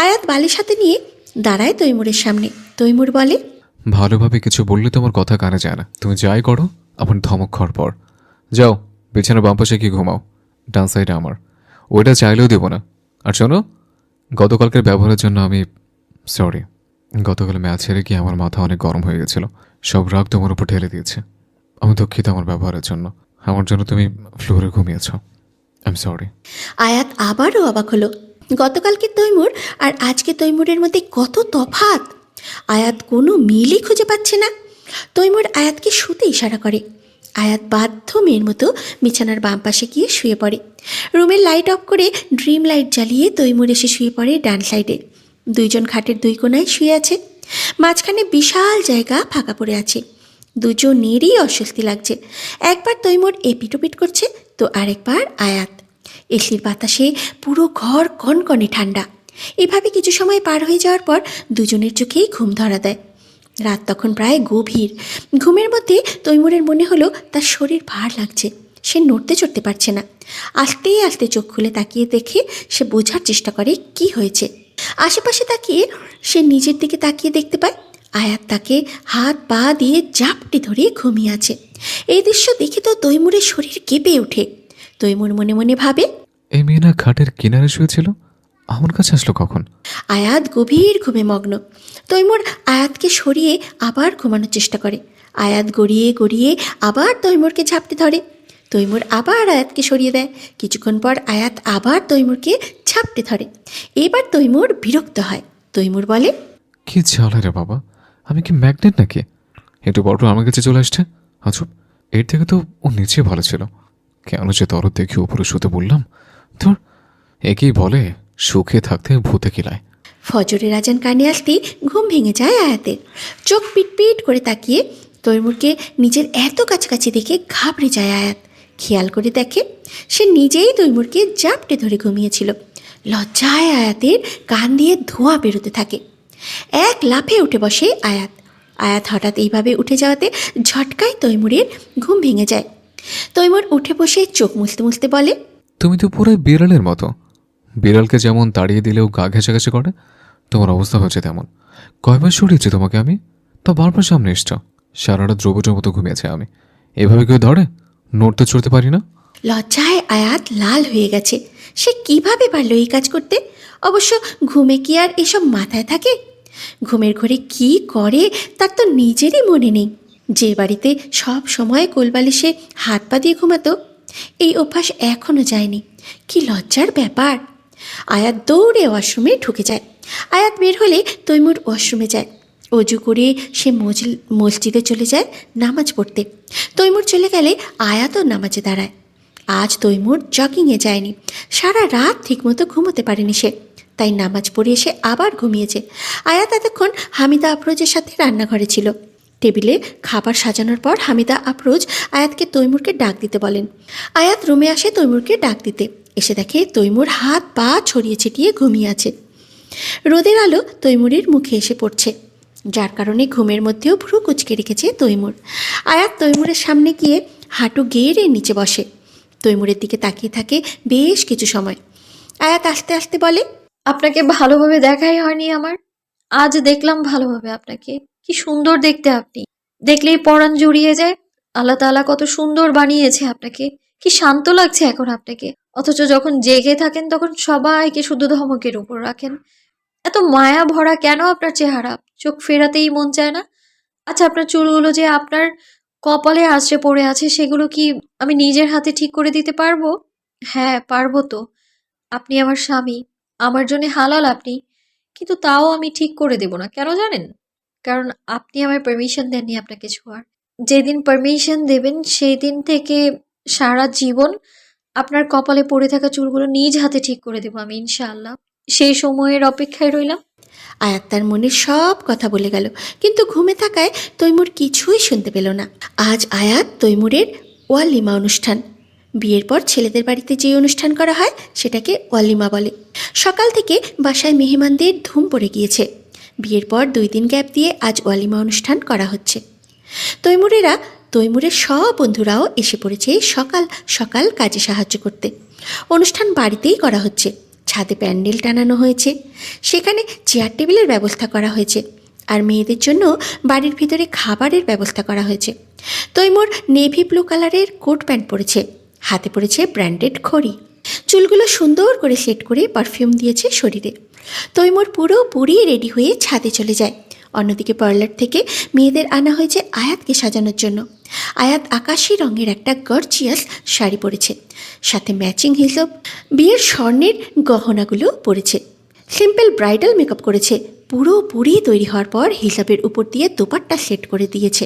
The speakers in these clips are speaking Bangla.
আয়াত বালিশ হাতে নিয়ে দাঁড়ায় তৈমুরের সামনে। তৈমুর বলে, ভালোভাবে কিছু বললে তোমার কথা কানে যায় না। তুমি যাই করো আমার ধমক খাওয়ার পর। যাও, বিছানা বাম পাশে গিয়ে ঘুমাও, ডান সাইডে আমার। ওইটা চাইলেও দেবো না। আর শোনো, গতকালকের ব্যবহারের জন্য আমি সরি। গতকাল ম্যাচ হেরে গিয়ে আমার মাথা অনেক গরম হয়ে গেছিল। সব রাগ তোমার উপর ঢেলে দিয়েছে। আমি দুঃখিত আমার ব্যবহারের জন্য। আমার জন্য তুমি ফ্লোরে ঘুমিয়েছ। I am sorry. আয়াত আবারও অবাক হলো। গতকালকে তৈমুর আর আজকে তৈমুরের মধ্যে কত তফাৎ! আয়াত কোনো মিলই খুঁজে পাচ্ছে না। তৈমুর আয়াতকে শুতে ইশারা করে। আয়াত বাধ্য মেয়ের মতো বিছানার বাম পাশে গিয়ে শুয়ে পড়ে। রুমের লাইট অফ করে ড্রিম লাইট জ্বালিয়ে তৈমুর এসে শুয়ে পড়ে ডান সাইডে। দুইজন খাটের দুই কোণায় শুয়ে আছে। মাঝখানে বিশাল জায়গা ফাঁকা পড়ে আছে। দুজনেরই অস্বস্তি লাগছে। একবার তৈমুর এপিটোপিট করছে তো আরেকবার আয়াত। এসির বাতাসে পুরো ঘর কনকনে ঠান্ডা। এভাবে কিছু সময় পার হয়ে যাওয়ার পর দুজনের চোখেই ঘুম ধরা দেয়। রাত তখন প্রায় গভীর। ঘুমের মধ্যে তৈমুরের মনে হলো তার শরীর ভার লাগছে। সে নড়তে চড়তে পারছে না। আস্তে আস্তে চোখ খুলে তাকিয়ে দেখে সে বোঝার চেষ্টা করে কি হয়েছে। আশেপাশে তাকিয়ে সে নিজের দিকে তাকিয়ে দেখতে পায় আয়াত তাকে হাত পা দিয়ে জাপটে ধরে ঘুমিয়ে আছে। এই দৃশ্য দেখে তো তৈমুরের শরীর কেঁপে ওঠে। তৈমুর মনে মনে ভাবে, এই মেয়ে না খাটের কিনারে শুয়েছিল, আমার কাছে আসলো কখন? আয়াত গভীর ঘুমে মগ্ন। তৈমুর আয়াতকে সরিয়ে আবার ঘুমানোর চেষ্টা করে। আয়াত গড়িয়ে গড়িয়ে আবার তৈমুরকে ঝাপটে ধরে। তৈমুর আবার আয়াতকে সরিয়ে দেয়। কিছুক্ষণ পর আয়াত আবার তৈমুরকে ঝাপটে ধরে। এবার তৈমুর বিরক্ত হয়। তৈমুর বলে, কি জ্বালা রে বাবা, আমি কি ম্যাগনেট নাকি? একটু বড় আমার কাছে চলে আসছে। আচ্ছা, এর থেকে তো ও নিচে ভালো ছিল। কেন যে দরদ দেখি উপরে শুতে বললাম। তোর একেই বলে সুখে থাকতে ভূতে কিলায়। ফজরের আজান কানে আসতেই ঘুম ভেঙে যায় আয়াতের। চোখ পিটপিট করে তাকিয়ে তৈমুরকে নিজের এত কাছাকাছি দেখে ঘাবড়ে যায় আয়াত। খেয়াল করে দেখে সে নিজেই তৈমুরকে জাপটে ধরে ঘুমিয়েছিল। লজ্জায় আয়াতের কান দিয়ে ধোঁয়া বেরোতে থাকে। এক লাফে উঠে বসে আয়াত। আয়াত হঠাৎ এইভাবে উঠে যাওয়াতে ঝটকায় তৈমুরের ঘুম ভেঙে যায়। তৈমুর উঠে বসে চোখ মুছতে মুছতে বলে, তুমি তো পুরো বিড়ালের মতো। বিড়ালকে যেমন তাড়িয়ে দিলেও গা ঘেঁষাঘেঁষে করে, তোমার অবস্থা হচ্ছে তেমন। কয়বার সরিয়েছি তোমাকে আমি, তা বারবার সামনে এসছ। সারা রাত রোবটের মতো ঘুমিয়েছে আমি। এভাবে কেউ ধরে? নড়তে চড়তে পারি না। লজ্জায় আয়াত লাল হয়ে গেছে। সে কিভাবে পারল এই কাজ করতে? অবশ্য ঘুমে কি আর এসব মাথায় থাকে? ঘুমের ঘরে কি করে তার তো নিজেরই মনে নেই। যে বাড়িতে সব সময় কোলবালিশে হাত পা দিয়ে ঘুমাতো, এই অভ্যাস এখনও যায়নি। কি লজ্জার ব্যাপার! আয়াত দৌড়ে ওয়াশরুমে ঢুকে যায়। আয়াত বের হলে তৈমুর ওয়াশরুমে যায়। অজু করে সে মসজিদে চলে যায় নামাজ পড়তে। তৈমুর চলে গেলে আয়াতও নামাজে দাঁড়ায়। আজ তৈমুর জগিংয়ে যায়নি। সারা রাত ঠিকমতো ঘুমোতে পারেনি সে, তাই নামাজ পড়ে এসে আবার ঘুমিয়েছে। আয়াত এতক্ষণ হামিদা আফরোজের সাথে রান্নাঘরে ছিল। টেবিলে খাবার সাজানোর পর হামিদা আফরোজ আয়াতকে তৈমুরকে ডাক দিতে বলেন। আয়াত রুমে আসে তৈমুরকে ডাক দিতে। এসে দেখে তৈমুর হাত পা ছড়িয়ে ছিটিয়ে ঘুমিয়ে আছে। রোদের আলো তৈমুরের মুখে এসে পড়ছে, যার কারণে ঘুমের মধ্যেও ভ্রু কুচকে রেখেছে তৈমুর। আয়াত তৈমুরের সামনে গিয়ে হাঁটু গেড়ে নিচে বসে। তৈমুরের দিকে তাকিয়ে থাকে বেশ কিছু সময়। আয়াত আস্তে আস্তে বলে, আপনাকে ভালোভাবে দেখাই হয়নি আমার। আজ দেখলাম ভালোভাবে আপনাকে। কি সুন্দর দেখতে আপনি। দেখলেই পরাণ জুড়িয়ে যায়। আল্লাহ তাআলা কত সুন্দর বানিয়েছে আপনাকে। কি শান্ত লাগছে এখন আপনাকে। অথচ যখন জেগে থাকেন তখন সবাইকে শুধু ধমকের উপর রাখেন। এত মায়া ভরা কেন আপনার চেহারা? চোখ ফেরাতেই মন চায় না। আচ্ছা, আপনার চুলগুলো যে আপনার কপালে আছড়ে পড়ে আছে সেগুলো কি আমি নিজের হাতে ঠিক করে দিতে পারবো? হ্যাঁ, পারবো তো। আপনি আমার স্বামী, আমার জন্য হালাল আপনি। কিন্তু তাও আমি ঠিক করে দেব না। কেন জানেন? কারণ আপনি আমায় পারমিশন দেননি আপনাকে ছোঁয়ার। যেদিন পারমিশন দেবেন সেই দিন থেকে সারা জীবন আপনার কপালে পড়ে থাকা চুলগুলো নিজ হাতে ঠিক করে দেব আমি, ইনশাআল্লাহ। সেই সময়ের অপেক্ষায় রইলাম। আয়াত তার মনের সব কথা বলে গেল, কিন্তু ঘুমে থাকায় তৈমুর কিছুই শুনতে পেল না। আজ আয়াত তৈমুরের ওয়ালিমা অনুষ্ঠান। বিয়ের পর ছেলেদের বাড়িতে যে অনুষ্ঠান করা হয় সেটাকে ওয়ালিমা বলে। সকাল থেকে বাসায় মেহমানদের ধুম পড়ে গিয়েছে। বিয়ের পর 2 দিন গ্যাপ দিয়ে আজ ওয়ালিমা অনুষ্ঠান করা হচ্ছে। তৈমুরের সব বন্ধুরাও এসে পড়েছে সকাল সকাল কাজে সাহায্য করতে। অনুষ্ঠান বাড়িতেই করা হচ্ছে। ছাদে প্যান্ডেল টানানো হয়েছে, সেখানে চেয়ার টেবিলের ব্যবস্থা করা হয়েছে, আর মেয়েদের জন্য বাড়ির ভিতরে খাবারের ব্যবস্থা করা হয়েছে। তৈমুর নেভি ব্লু কালারের কোট প্যান্ট পরেছে, হাতে পড়েছে ব্র্যান্ডেড ঘড়ি, চুলগুলো সুন্দর করে সেট করে পারফিউম দিয়েছে শরীরে। তৈমুর পুরোপুরি রেডি হয়ে ছাদে চলে যায়। অন্যদিকে পার্লার থেকে মেয়েদের আনা হয়েছে আয়াতকে সাজানোর জন্য। আয়াত আকাশি রঙের একটা গর্জিয়াস শাড়ি পরেছে, সাথে ম্যাচিং হিসাব বিয়ের স্বর্ণের গহনাগুলো পরেছে। সিম্পল ব্রাইডাল মেকআপ করেছে, পুরোপুরি তৈরি হওয়ার পর হিসাবের উপর দিয়ে দোপাট্টা সেট করে দিয়েছে।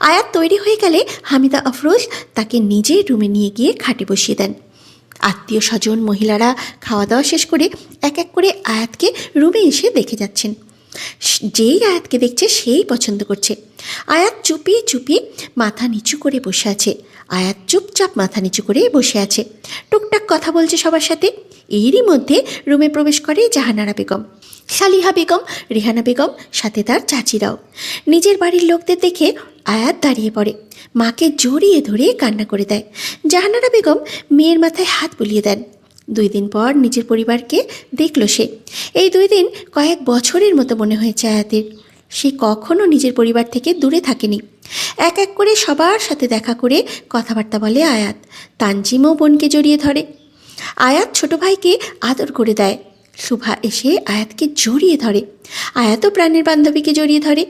আয়াত তৈরি হয়ে গেলে হামিদা আফরোজ তাকে নিজের রুমে নিয়ে গিয়ে খাটে বসিয়ে দেন। আত্মীয় স্বজন মহিলারা খাওয়া দাওয়া শেষ করে এক এক করে আয়াতকে রুমে এসে দেখে যাচ্ছেন। যেই আয়াতকে দেখছে সেই পছন্দ করছে। আয়াত চুপিয়ে চুপিয়ে মাথা নিচু করে বসে আছে। আয়াত চুপচাপ মাথা নিচু করে বসে আছে, টুকটাক কথা বলছে সবার সাথে। এরই মধ্যে রুমে প্রবেশ করে জাহানারা বেগম, সালিহা বেগম, রেহানা বেগম, সাথে তার চাচিরাও। নিজের বাড়ির লোকদের দেখে আয়াত দাঁড়িয়ে পড়ে, মাকে জড়িয়ে ধরে কান্না করে দেয়। জাহানারা বেগম মেয়ের মাথায় হাত বুলিয়ে দেন। 2 দিন পর নিজের পরিবারকে দেখল সে। এই 2 দিন কয়েক বছরের মতো মনে হয়েছে আয়াতের। সে কখনো নিজের পরিবার থেকে দূরে থাকেনি। এক এক করে সবার সাথে দেখা করে কথাবার্তা বলে আয়াত। তানজিমও বোনকে জড়িয়ে ধরে। আয়াত ছোট ভাইকে আদর করে দেয়। শুভা এসে আয়াতকে জড়িয়ে ধরে। আয়াতও প্রাণের বান্ধবীকে জড়িয়ে ধরে।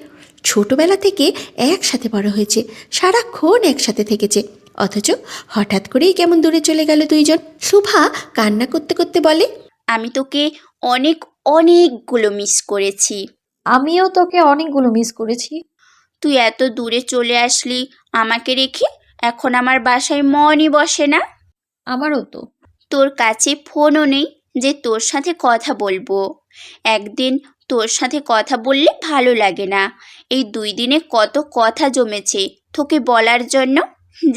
ছোটবেলা থেকে একসাথে বড় হয়েছে, সারাক্ষণ একসাথে থেকেছে, অথচ হঠাৎ করেই কেমন দূরে চলে গেল দুইজন। শুভা কান্না করতে করতে বলে, আমি তোকে অনেক অনেকগুলো মিস করেছি। আমিও তোকে অনেকগুলো মিস করেছি। তুই এত দূরে চলে আসলি আমাকে রেখে। এখন আমার বাসায় মনই বসে না। আমারও তো। তোর কাছে ফোনও নেই যে তোর সাথে কথা বলবো। একদিন তোর সাথে কথা বললে ভালো লাগে না। এই 2 দিনে কত কথা জমেছে তোকে বলার জন্য।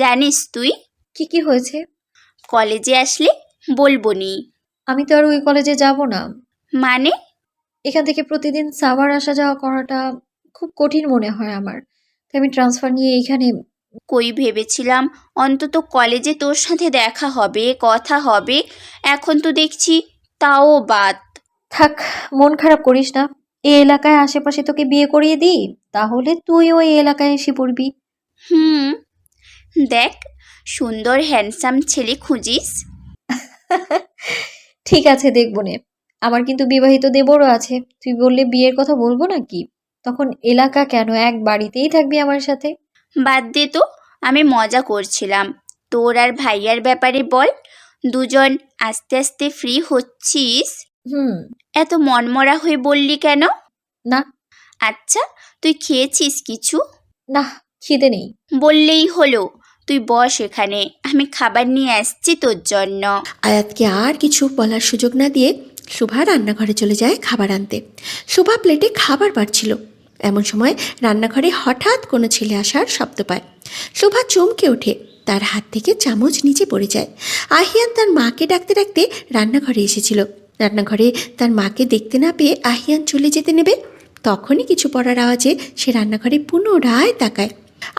জানিস তুই, কি কি হয়েছে? কলেজে আসলে বলবো নি। আমি তো আর ওই কলেজে যাব না। মানে? এখান থেকে প্রতিদিন সাভার আসা যাওয়া করাটা খুব কঠিন মনে হয় আমার, তাই আমি ট্রান্সফার নিয়ে এইখানে। কই ভেবেছিলাম অন্তত কলেজে তোর সাথে দেখা হবে, কথা হবে। এখন তো দেখছি তাও বাদ। থাক, মন খারাপ করিস না। এই এলাকায় আশেপাশে তোকে বিয়ে করিয়ে দিই, তাহলে তুই ওই এলাকায় এসে পড়বি। দেখ, সুন্দর হ্যান্ডসাম ছেলে খুঁজিস। ঠিক আছে, দেখবো নে। আমার কিন্তু বিবাহিত দেবরও আছে। তুই বললে বিয়ের কথা বলবো নাকি? তখন এলাকা কেন, এক বাড়িতেই থাকবি আমার সাথে। বাদ দে তো, আমি মজা করছিলাম। তোর আর ভাইয়ার ব্যাপারে বল। দুজন আস্তে আস্তে ফ্রি হচ্ছিস। হুম। এত মনমরা হয়ে বললি কেন? না। আচ্ছা, তুই খেয়েছিস কিছু? না, খিদে নেই। বললেই হলো। তুই বস এখানে, আমি খাবার নিয়ে আসছি তোর জন্য। আয়াতকে আর কিছু বলার সুযোগ না দিয়ে শুভা রান্নাঘরে চলে যায় খাবার আনতে। শুভা প্লেটে খাবার বাড়ছিল। এমন সময় রান্নাঘরে হঠাৎ কোনো ছেলে আসার শব্দ পায়। শুভা চমকে ওঠে, তার হাত থেকে চামচ নিচে পড়ে যায়। আহিয়ান তার মাকে ডাকতে ডাকতে রান্নাঘরে এসেছিল। রান্নাঘরে তার মাকে দেখতে না পেয়ে আহিয়ান চলে যেতে নেবে, তখনই কিছু পড়ার আওয়াজে সে রান্নাঘরে পুনরায় তাকায়।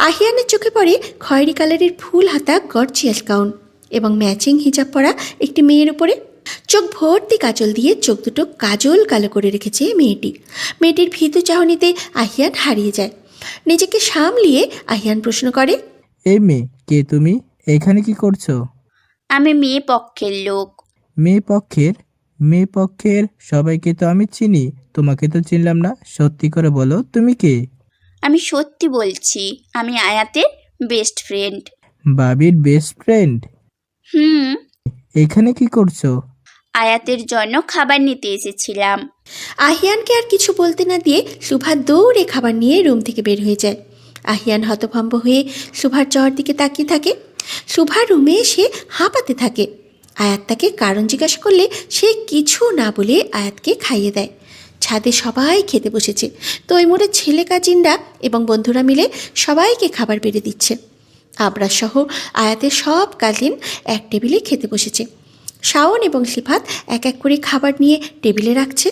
আহিয়ানের চোখে পড়ে খয়েরি কালারের ফুল হাতা গর্জিয়াস গাউন এবং ম্যাচিং হিজাব পরা একটি মেয়ের উপরে। চোখ ভর্তি কাজল দিয়ে চোখ দুটো কাজল কালো করে রেখেছে মেয়েটি। মেয়েটির ভীতু চাহনিতে আহিয়ান হারিয়ে যায়। নিজেকে সামলিয়ে আহিয়ান প্রশ্ন করে, এই মেয়ে, কে তুমি? এখানে কি করছো? আমি মেয়ে পক্ষের লোক। মেয়ে পক্ষের? মেয়ে পক্ষের সবাইকে তো আমি চিনি, তোমাকে তো চিনলাম না। সত্যি করে বলো, তুমি কে? আমি সত্যি বলছি, আমি আয়াতের বেস্ট ফ্রেন্ড। বাবির বেস্ট ফ্রেন্ড? এখানে কি করছো? আয়াতের জন্য খাবার নিতে এসেছিলাম। আহিয়ানকে আর কিছু বলতে না দিয়ে শুভা দৌড়ে খাবার নিয়ে রুম থেকে বের হয়ে যায়। আহিয়ান হতভম্ব হয়ে শুভার যাওয়ার দিকে তাকিয়ে থাকে। শুভা রুমে এসে হাঁপাতে থাকে। আয়াত তাকে কারণ জিজ্ঞাসা করলে সে কিছু না বলে আয়াতকে খাইয়ে দেয়। ছাদে সবাই খেতে বসেছে। তৈমুরের ছেলে কাজিনরা এবং বন্ধুরা মিলে সবাইকে খাবার বেড়ে দিচ্ছে। আবরারসহ আয়াতের সব কাজিন এক টেবিলে খেতে বসেছে। শাওন এবং সিফাত এক এক করে খাবার নিয়ে টেবিলে রাখছে।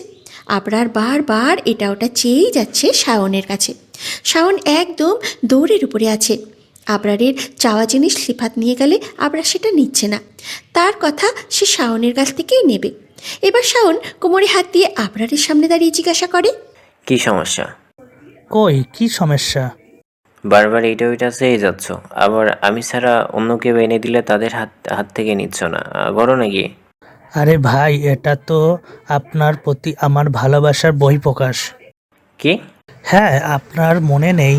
আবরার বারবার এটা ওটা চেয়েই যাচ্ছে শাওনের কাছে। শাওন একদম দৌড়ের উপরে আছে। আবরারের চাওয়া জিনিস সিফাত নিয়ে গেলে আবরার সেটা নিচ্ছে না। তার কথা সে শাওনের কাছ থেকেই নেবে। এবার শাওন কোমরে হাত দিয়ে আবরারের সামনে দাঁড়িয়ে জিজ্ঞাসা করে, কি সমস্যা? কই কি সমস্যা? বারবার এইটা ওইটা চেয়ে যাচ্ছ, আবার আমি ছাড়া অন্য কেউ এনে দিলে তাদের হাত হাত থেকে নিচ্ছ না, করো নাকি? আরে ভাই, এটা তো আপনার প্রতি আমার ভালোবাসার বহিঃপ্রকাশ। কি? হ্যাঁ, আপনার মনে নেই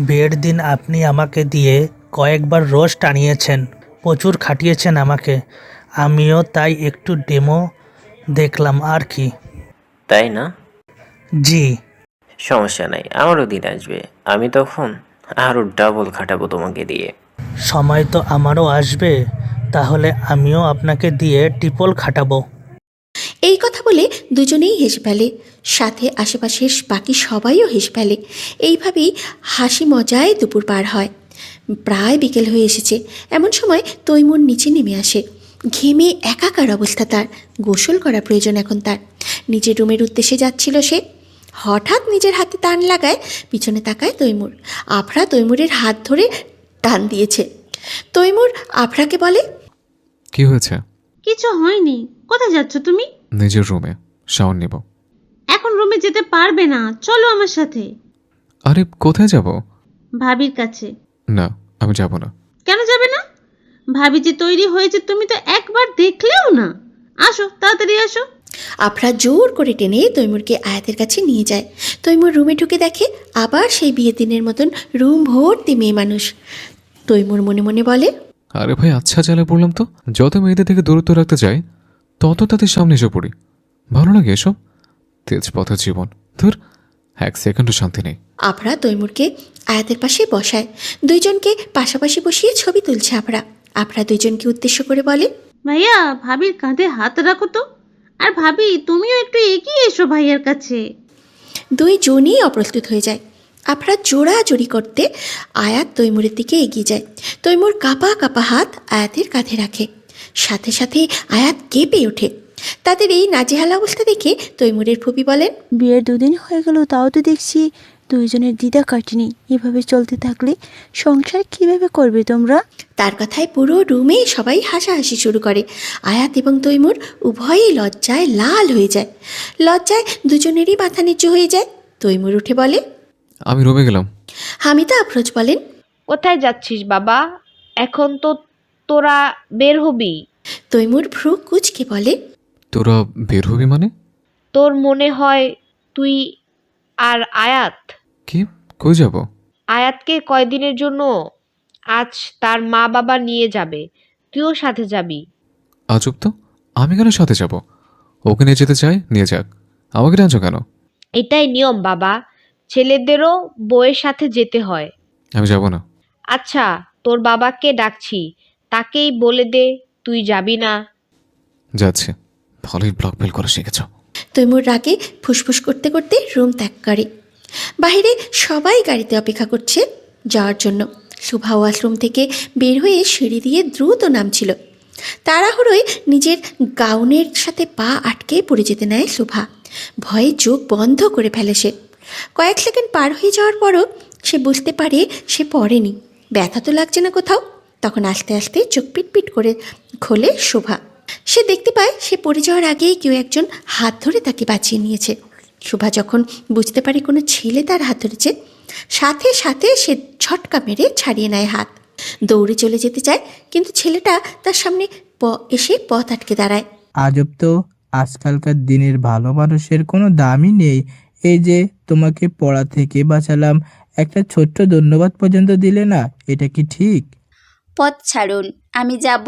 বিয়ের দিন আপনি আমাকে দিয়ে কয়েকবার রোস্ট আনিয়েছেন, প্রচুর খাটিয়েছেন আমাকে। আমিও তাই একটু ডেমো দেখলাম আর কি। তাই না? জি। সমস্যা নাই, আমারও দিন আসবে, আমি তখন আরও ডাবল খাটাবো তোমাকে দিয়ে। সময় তো আমারও আসবে, তাহলে আমিও আপনাকে দিয়ে ট্রিপল খাটাবো। এই কথা বলে দুজনেই হেসে ফেলে, সাথে আশেপাশের বাকি সবাইও হেসে ফেলে। এইভাবেই হাসি মজায় দুপুর পার হয়। প্রায় বিকেল হয়ে এসেছে। এমন সময় তৈমুর নিচে নেমে আসে। ঘেমে একাকার অবস্থা তার, গোসল করা প্রয়োজন এখন তার। নিজের রুমের উদ্দেশ্যে যাচ্ছিল সে, হঠাৎ নিজের হাতে টান লাগায়, পিছনে তাকায় তৈমুর। আফরা তৈমুরের হাত ধরে টান দিয়েছে। তৈমুর আফরাকে বলে, কি হয়েছে? কিছু হয়নি। কোথায় যাচ্ছ তুমি? নিজের রুমে শাওন নেব। এখন রুমে যেতে পারবে না, চলো আমার সাথে। আরে কোথায় যাব? ভাবির কাছে। না, আমি যাব না। কেন যাবে না? ভাবি যে তৈরি হয়েছে তুমি তো একবার দেখলেও না। আসো, তাড়াতাড়ি আসো। আফরা জোর করে টেনে তৈমুরকে আয়াতের কাছে নিয়ে যায়। তৈমুর রুমে ঢুকে দেখে আবার সেই বিয়ের দিনের মতন রুম ভর্তি মেয়ে মানুষ। তৈমুর মনে মনে বলে, আরে ভাই, আচ্ছা চালে পড়লাম তো। যত মেয়েদের থেকে দূরত্ব রাখতে চাই, তত তাদের সামনে এসে পড়ি। ভালো লাগে এসব তেজপথের জীবন। ধুর, এক সেকেন্ডও শান্তি নেই। আফরা তৈমুরকে আয়াতের পাশে বসায়। দুইজনকে পাশাপাশি বসিয়ে ছবি তুলছে আফরা। আফরা দুইজনকে উদ্দেশ্য করে বলে, ভাইয়া, ভাবির কাঁধে হাত রাখো তো। আর ভাবি, তুমিও একটু এগিয়ে এসো ভাইয়ার কাছে। দুইজনই অপ্রস্তুত হয়ে যায়। আফরা জোড়াজোড়ি করতে আয়াত তৈমুরের দিকে এগিয়ে যায়। তৈমুর কাঁপা কাঁপা হাত আয়াতের কাঁধে রাখে। সাথে সাথে আয়াত কেঁপে ওঠে। তাদের এই নাজেহাল অবস্থা দেখে তৈমুরের ফুপি বলেন, বিয়ের 2 দিন হয়ে গেল, তাও তো দেখছি দুইজনের দ্বিধা কাটেনি। এভাবে চলতে থাকলে সংসার কিভাবে করবে তোমরা? তার কথায় পুরো রুমে সবাই হাসাহাসি শুরু করে। আয়াত এবং তৈমুর উভয়ই লজ্জায় লাল হয়ে যায়। লজ্জায় দুজনেরই মাথা নিচু হয়ে যায়। তৈমুর উঠে বলে, আমি রুমে গেলাম। হামিদা আফরোজ বলেন, কোথায় যাচ্ছিস বাবা? এখন তো তোরা বের হবি। তৈমুর ভ্রু কুচকে বলে, তোরা বের হবি মানে? তোর মনে হয় তুই আর আয়াত। কি, কই যাব? আয়াতকে কয়দিনের জন্য আজ তার মা বাবা নিয়ে যাবে, তুইও সাথে যাবি। আজব তো, আমি কেন সাথে যাব? ওকে নিয়ে যেতে চাই, নিয়ে যাক, আমাকে টানছো কেন? এটাই নিয়ম বাবা, ছেলেদেরও বউয়ের সাথে যেতে হয়। আমি যাব না। আচ্ছা, তোর বাবাকে ডাকছি, তাকেই বলে দে তুই যাবি না। যাচ্ছে। ভালোই ব্লকমেল করা শিখেছ। তৈমুর রাগে ফুসফুস করতে করতে রুম ত্যাগ করে। বাইরে সবাই গাড়িতে অপেক্ষা করছে যাওয়ার জন্য। শুভা ওয়াশরুম থেকে বের হয়ে সিঁড়ি দিয়ে দ্রুত নামছিল। তাড়াহুড়োয় নিজের গাউনের সাথে পা আটকে পড়ে যেতে নেয় শুভা। ভয়ে চোখ বন্ধ করে ফেলে সে। কয়েক সেকেন্ড পার হয়ে যাওয়ার পরও সে বুঝতে পারে সে পড়েনি। ব্যথা তো লাগছে না কোথাও। তখন আস্তে আস্তে চোখ পিটপিট করে খোলে শোভা। সে দেখতে পায় সে পড়ে যাওয়ার আগেই কেউ একজন হাত ধরে তাকে বাঁচিয়ে নিয়েছে। শোভা যখন বুঝতে পারে কোনো ছেলে তার হাত ধরেছে, সাথে সাথে সে ঝটকা মেরে ছাড়িয়ে নেয় হাত। দৌড়ে চলে যেতে চায়, কিন্তু ছেলেটা তার সামনে এসে পথ আটকে দাঁড়ায়। আজব তো, আজকালকার দিনের ভালো মানুষের কোনো দামই নেই। এই যে তোমাকে পড়া থেকে বাঁচালাম, একটা ছোট্ট ধন্যবাদ পর্যন্ত দিলে না, এটা কি ঠিক? পথ ছাড়ুন, আমি যাব।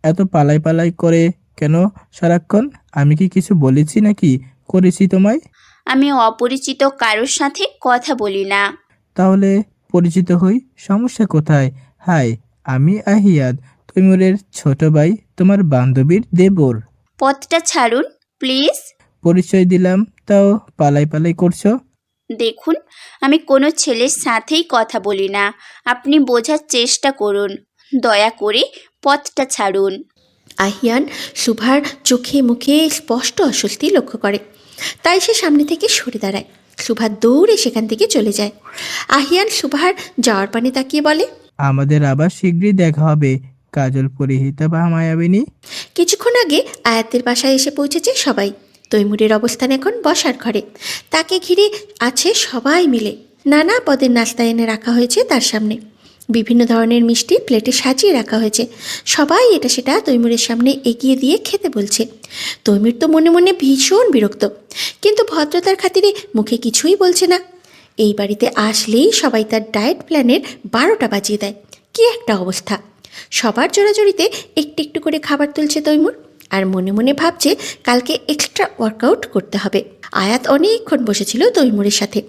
এত পালাই পালাই করে কেন সারাক্ষণ? আমি কি কিছু বলেছি নাকি করেছি তোমায়? আমি অপরিচিত কারোর সাথে কথা বলি না। তাহলে পরিচিত হই, সমস্যা কোথায়? হাই, আমি আহিয়াদ, তৈমুরের ছোট ভাই, তোমার বান্ধবীর দেবর। পথটা ছাড়ুন প্লিজ। পরিচয় দিলাম, তাও পালাই পালাই করছো। দেখুন, আমি কোনো ছেলের সাথেই কথা বলি না, আপনি বোঝার চেষ্টা করুন। দয়া করে পথটা ছাড়ুন। আহিয়ান শুভার চোখে মুখে স্পষ্ট অস্বস্তি লক্ষ্য করে, তাই সে সামনে থেকে সরে দাঁড়ায়। শুভা দৌড়ে সেখান থেকে চলে যায়। আহিয়ান শুভার যাওয়ার পানে তাকিয়ে বলে, আমাদের আবার শীঘ্রই দেখা হবে, কাজল পরিহিতা বা মায়াবিনী। কিছুক্ষণ আগে আয়াতের বাসায় এসে পৌঁছেছে সবাই। তৈমুরের অবস্থান এখন বসার ঘরে। তাকে ঘিরে আছে সবাই মিলে। নানা পদের নাস্তা এনে রাখা হয়েছে তার সামনে। বিভিন্ন ধরনের মিষ্টি প্লেটে সাজিয়ে রাখা হয়েছে। সবাই এটা সেটা তৈমুরের সামনে এগিয়ে দিয়ে খেতে বলছে। তৈমুর তো মনে মনে ভীষণ বিরক্ত, কিন্তু ভদ্রতার খাতিরে মুখে কিছুই বলছে না। এই বাড়িতে আসলেই সবাই তার ডায়েট প্ল্যানের 12টা বাজিয়ে দেয়। কি একটা অবস্থা! সবার জোরাজোরিতে একটু একটু করে খাবার তুলছে তৈমুর, আর মনে মনে ভাবছে কালকে এক্সট্রা ওয়ার্কআউট করতে হবে। আয়াত অনেকক্ষণ বসেছিল তৈমুরের সাথে।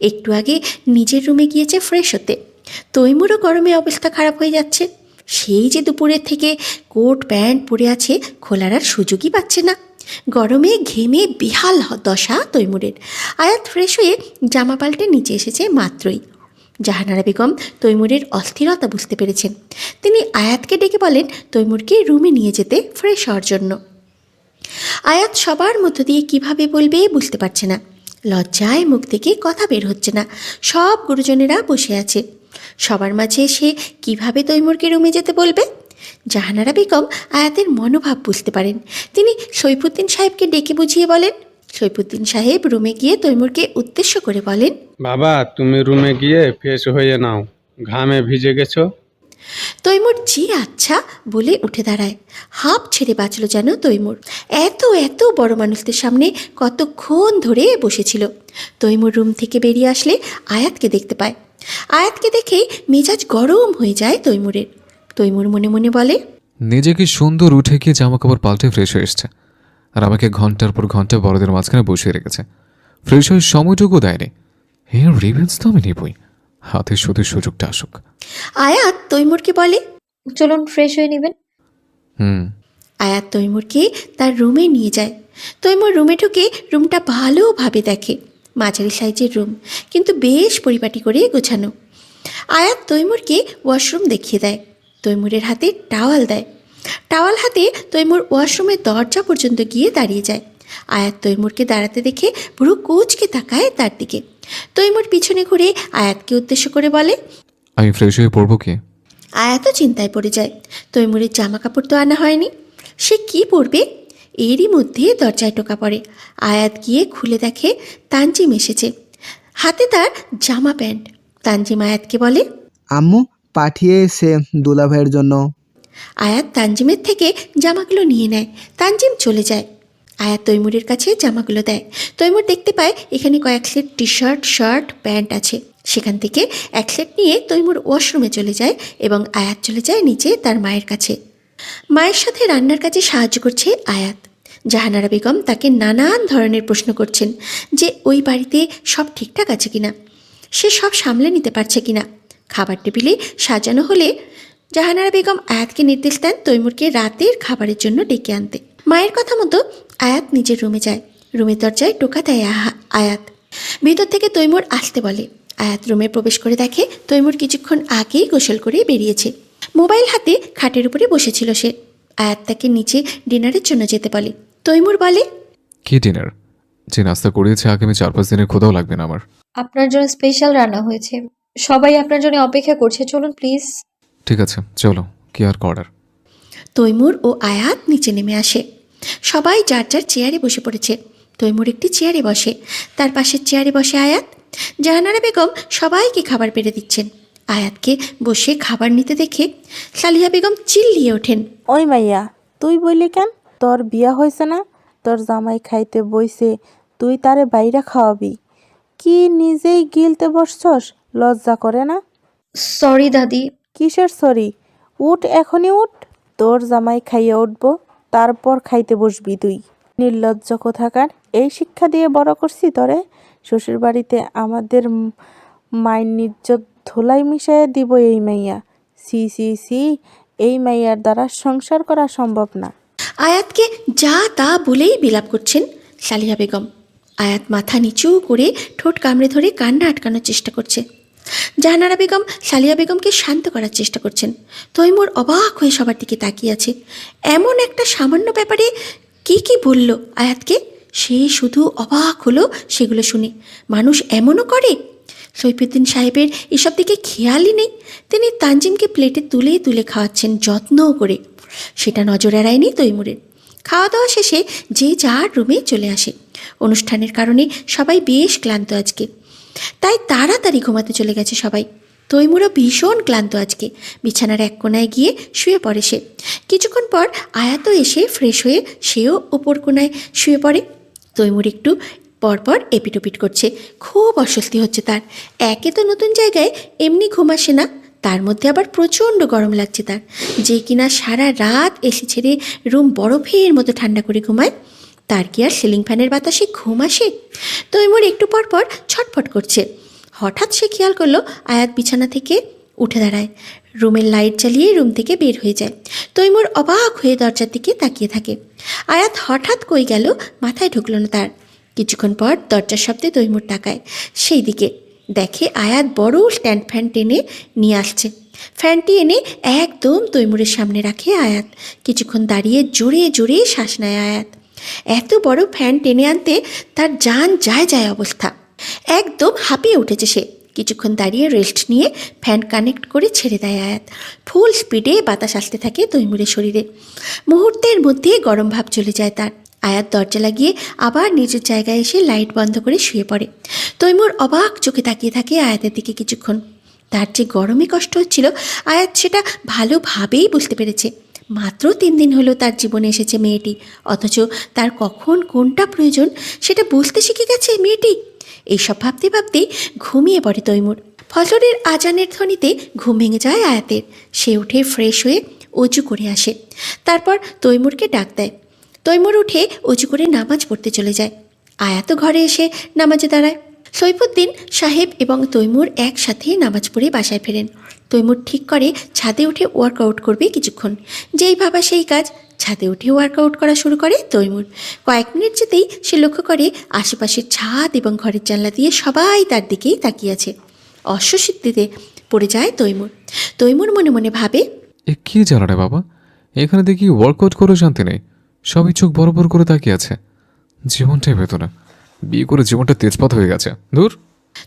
একটু আগে নিজের রুমে গিয়েছে ফ্রেশ হতে। তৈমুরও গরমে অবস্থা খারাপ হয়ে যাচ্ছে। সেই যে দুপুরের থেকে কোট প্যান্ট পরে আছে, খোলার আর সুযোগই পাচ্ছে না। গরমে ঘেমে বিহাল দশা তৈমুরের। আয়াত ফ্রেশ হয়ে জামা পাল্টে নিচে এসেছে মাত্রই। জাহানারা বেগম তৈমুরের অস্থিরতা বুঝতে পেরেছেন। তিনি আয়াতকে ডেকে বলেন তৈমুরকে রুমে নিয়ে যেতে ফ্রেশ হওয়ার জন্য। আয়াত সবার মধ্য দিয়ে কিভাবে বলবে বুঝতে পারছে না। লজ্জায় মুখ থেকে কথা বের হচ্ছে না। সব গুরুজনেরা বসে আছে। সবার মাঝে সে কিভাবে তৈমুরকে রুমে যেতে বলবে? জাহানারা বেগম আয়াতের মনোভাব বুঝতে পারেন। তিনি সৈফুদ্দিন সাহেবকে ডেকে বুঝিয়ে বলেন। সৈফুদ্দিন সাহেব রুমে গিয়ে তৈমুরকে উদ্দেশ্য করে বলেন, বাবা তুমি রুমে গিয়ে ফ্রেশ হয়ে নাও, ঘামে ভিজে গেছো। তৈমুর জি আচ্ছা বলে উঠে দাঁড়ায়। হাঁপ ছেড়ে বাঁচল যেন তৈমুর। এত এত বড় মানুষদের সামনে কতক্ষণ ধরে বসেছিল। তৈমুর রুম থেকে বেরিয়ে আসলে আয়াতকে দেখতে পায়। আয়াতকে দেখেই মেজাজ গরম হয়ে যায় তৈমুরের। তৈমুর মনে মনে বলে, নিজেকে সুন্দর উঠে গিয়ে জামা কাপড় পাল্টে ফ্রেশ হয়ে এসছে, আর আমাকে ঘন্টার পর ঘন্টা বড়দের মাঝখানে বসিয়ে রেখেছে। ফ্রেশ হয়ে সময়টুকু দেয়নি। হেয়ার রিভেন্স তো আমি নেবই, হাতে শুধু সুযোগটা আসুক। আয়াত তৈমুরকে বলে, চলুন ফ্রেশ হয়ে নেবেন। আয়াত তৈমুরকে তার রুমে নিয়ে যায়। তৈমুর রুমে ঢুকে রুমটা ভালোভাবে দেখে। মাঝারি সাইজের রুম, কিন্তু বেশ পরিপাটি করে গোছানো। আয়াত তৈমুরকে ওয়াশরুম দেখিয়ে দেয়। তৈমুরের হাতে টাওয়াল দেয়। টাওয়াল হাতে তৈমুর ওয়াশরুমের দরজা পর্যন্ত গিয়ে দাঁড়িয়ে যায়। আয়াত তৈমুরকে দাঁড়াতে দেখে পুরো কোচকে তাকায় তার দিকে। তৈমুর পিছনে ঘুরে আয়াতকে উদ্দেশ্য করে বলে, আমি ফ্রেশ হয়ে পড়বো কি? আয়াতও চিন্তায় পড়ে যায়। তৈমুরের জামা কাপড় তো আনা হয়নি, সে কি পরবে? এরই মধ্যে দরজায় টোকা পড়ে। আয়াত গিয়ে খুলে দেখে তানজিম এসেছে, হাতে তার জামা প্যান্ট। তানজিম আয়াতকে বলে, আম্মু পাঠিয়েছে দুলাভাইয়ের জন্য। আয়াত তানজিমের থেকে জামাগুলো নিয়ে নেয়। তানজিম চলে যায়। আয়াত তৈমুরের কাছে জামাগুলো দেয়। তৈমুর দেখতে পায় এখানে কয়েক set T shirt, shirt, pant আছে। সেখান থেকে এক সেট নিয়ে তৈমুর ওয়াশরুমে চলে যায় এবং আয়াত চলে যায় নিচে তার মায়ের কাছে। মায়ের সাথে রান্নার কাজে সাহায্য করছে আয়াত। জাহানারা বেগম তাকে নানান ধরনের প্রশ্ন করছেন যে ওই বাড়িতে সব ঠিকঠাক আছে কিনা, সে সব সামলে নিতে পারছে কিনা। খাবার টেবিলে সাজানো হলে জাহানারা বেগম আয়াতকে নির্দেশ দেন তৈমুরকে রাতের খাবারের জন্য ডেকে আনতে। মায়ের কথা মতো আয়াত নিজের রুমে যায়। রুমের দরজায় টোকা দেয় আয়াত। ভিতর থেকে তৈমুর আসতে বলে। আয়াত রুমে প্রবেশ করে দেখে তৈমুর কিছুক্ষণ আগেই গোসল করে বেরিয়েছে। মোবাইল হাতে খাটের উপরে বসেছিল সে। আয়াত তাকে নিচে ডিনারের জন্য যেতে বলে। তৈমুর বলে, কি ডিনার? যে নাস্তা করিয়েছে আগামী 4-5 দিনের ক্ষুধাও লাগবে না আমার। আপনার জন্য স্পেশাল রান্না হয়েছে, সবাই আপনার জন্য অপেক্ষা করছে, চলুন প্লিজ। ঠিক আছে চলো, কি আর করার। তৈমুর ও আয়াত নিচে নেমে আসে। সবাই যার যার চেয়ারে বসে পড়েছে। তৈমুর একটি চেয়ারে বসে, তার পাশের চেয়ারে বসে আয়াত। জাহানারা বেগম সবাইকে খাবার বেড়ে দিচ্ছেন। আয়াতকে বসে খাবার নিতে দেখে সালিহা বেগম চিল্লিয়ে ওঠেন, ওই মাইয়া, তুই বললি কেন? তোর বিয়া হয়েছে না? তোর জামাই খাইতে বইছে, তুই তারে বাইরে খাওয়াবি? কি নিজেই গিলতে বসছস? লজ্জা করে না? সরি দাদি। কিসের সরি? উঠ, এখনই উঠ। তোর জামাই খাইয়ে উঠবো, তারপর খাইতে বসবি তুই। নির্লজ্জ কোথাকার! এই শিক্ষা দিয়ে বড় করছি তোরে। শ্বশুর বাড়িতে আমাদের মায়ের নিজ্জত ধুলাই মিশাইয়া দিব এই মাইয়া। সি সি সি, এই মাইয়ার দ্বারা সংসার করা সম্ভব না। আয়াতকে যা তা বলেই বিলাপ করছেন সালিহা বেগম। আয়াত মাথা নিচু করে ঠোঁট কামড়ে ধরে কান্না আটকানোর চেষ্টা করছে। জাহানারা বেগম সালিহা বেগমকে শান্ত করার চেষ্টা করছেন। তৈমুর অবাক হয়ে সবার দিকে তাকিয়ে আছে। এমন একটা সামান্য ব্যাপারে কি বলল আয়াতকে, সে শুধু অবাক হলো সেগুলো শুনে। মানুষ এমনও করে? সৈফুদ্দিন সাহেবের এসব দিকে খেয়ালই নেই। তিনি তানজিমকে প্লেটে তুলে তুলে খাওয়াচ্ছেন যত্ন করে। সেটা নজর এড়ায়নি তৈমুরের। খাওয়া দাওয়া শেষে যে যার রুমে চলে আসে। অনুষ্ঠানের কারণে সবাই বেশ ক্লান্ত আজকে, তাই তাড়াতাড়ি ঘুমাতে চলে গেছে সবাই। তৈমুরও ভীষণ ক্লান্ত আজকে। বিছানার এক কোনায় গিয়ে শুয়ে পড়ে সে। কিছুক্ষণ পর আয়াতও এসে ফ্রেশ হয়ে সেও ওপর কোনায় শুয়ে পড়ে। তৈমুর একটু পরপর এপিটোপিট করছে। খুব অস্বস্তি হচ্ছে তার। একে তো নতুন জায়গায় এমনি ঘুম আসে না, তার মধ্যে আবার প্রচণ্ড গরম লাগছে তার। যে কিনা সারা রাত এসি ছেড়ে রুম বরফের মতো ঠান্ডা করে ঘুমায়, তার কি আর সিলিং ফ্যানের বাতাসে ঘুম আসে? তৈমুর একটু পর পর ছটফট করছে। হঠাৎ সে খেয়াল করলো আয়াত বিছানা থেকে উঠে দাঁড়ায়, রুমের লাইট জ্বালিয়ে রুম থেকে বের হয়ে যায়। তৈমুর অবাক হয়ে দরজার দিকে তাকিয়ে থাকে। আয়াত হঠাৎ কই গেল মাথায় ঢুকলো না তার। কিছুক্ষণ পর দরজার শব্দে তৈমুর তাকায় সেই দিকে, দেখে আয়াত বড় স্ট্যান্ড ফ্যান টেনে নিয়ে আসছে। ফ্যানটি এনে একদম তৈমুরের সামনে রাখে আয়াত। কিছুক্ষণ দাঁড়িয়ে জোরে জোরে শ্বাস নেয় আয়াত। এত বড় ফ্যান টেনে আনতে তার জান যায় যায় অবস্থা। একদম হাঁপিয়ে উঠেছে সে। কিছুক্ষণ দাঁড়িয়ে রেস্ট নিয়ে ফ্যান কানেক্ট করে ছেড়ে দেয় আয়াত। ফুল স্পিডে বাতাস আসতে থাকে তৈমুরের শরীরে। মুহূর্তের মধ্যে গরম ভাব চলে যায় তার। আয়াত দরজা লাগিয়ে আবার নিজের জায়গায় এসে লাইট বন্ধ করে শুয়ে পড়ে। তৈমুর অবাক চোখে তাকিয়ে থাকে আয়াতের দিকে কিছুক্ষণ। তার যে গরমে কষ্ট হচ্ছিল আয়াত সেটা ভালোভাবেই বুঝতে পেরেছে। মাত্র 3 দিন হলো তার জীবনে এসেছে মেয়েটি, অথচ তার কখন কোনটা প্রয়োজন সেটা বুঝতে শিখে গেছে মেয়েটি। এইসব ভাবতে ভাবতেই ঘুমিয়ে পড়ে তৈমুর। ফজরের আজানের ধ্বনিতে ঘুম ভেঙে যায় আয়াতের। সে উঠে ফ্রেশ হয়ে অজু করে আসে। তারপর তৈমুরকে ডাক দেয়। তৈমুর উঠে অজু করে নামাজ পড়তে চলে যায়। আয়াতও ঘরে এসে নামাজে দাঁড়ায়। সৈফুদ্দিন সাহেব এবং তৈমুর একসাথে নামাজ পড়ে বাসায় ফেরেন। তৈমুর ঠিক করে ছাদে উঠে ওয়ার্কআউট করবে কিছুক্ষণ। যেই ভাবা সেই কাজ, ছাদে উঠে ওয়ার্কআউট করা শুরু করে তৈমুর। কয়েক মিনিট যেতেই সে লক্ষ্য করে আশেপাশের ছাদ এবং ঘরের জানলা দিয়ে সবাই তার দিকেই তাকিয়ে আছে। অস্বস্তিতে পড়ে যায় তৈমুর। তৈমুর মনে মনে ভাবে, এ কি জ্বালা রে বাবা, এখানে দেখি ওয়ার্কআউট করে শান্তি নেই, সবই চোখ বড় বড় করে তাকিয়ে আছে। জীবনটাই বেদনা, বিয়ে করে জীবনটা তেজপাত হয়ে গেছে। দূর।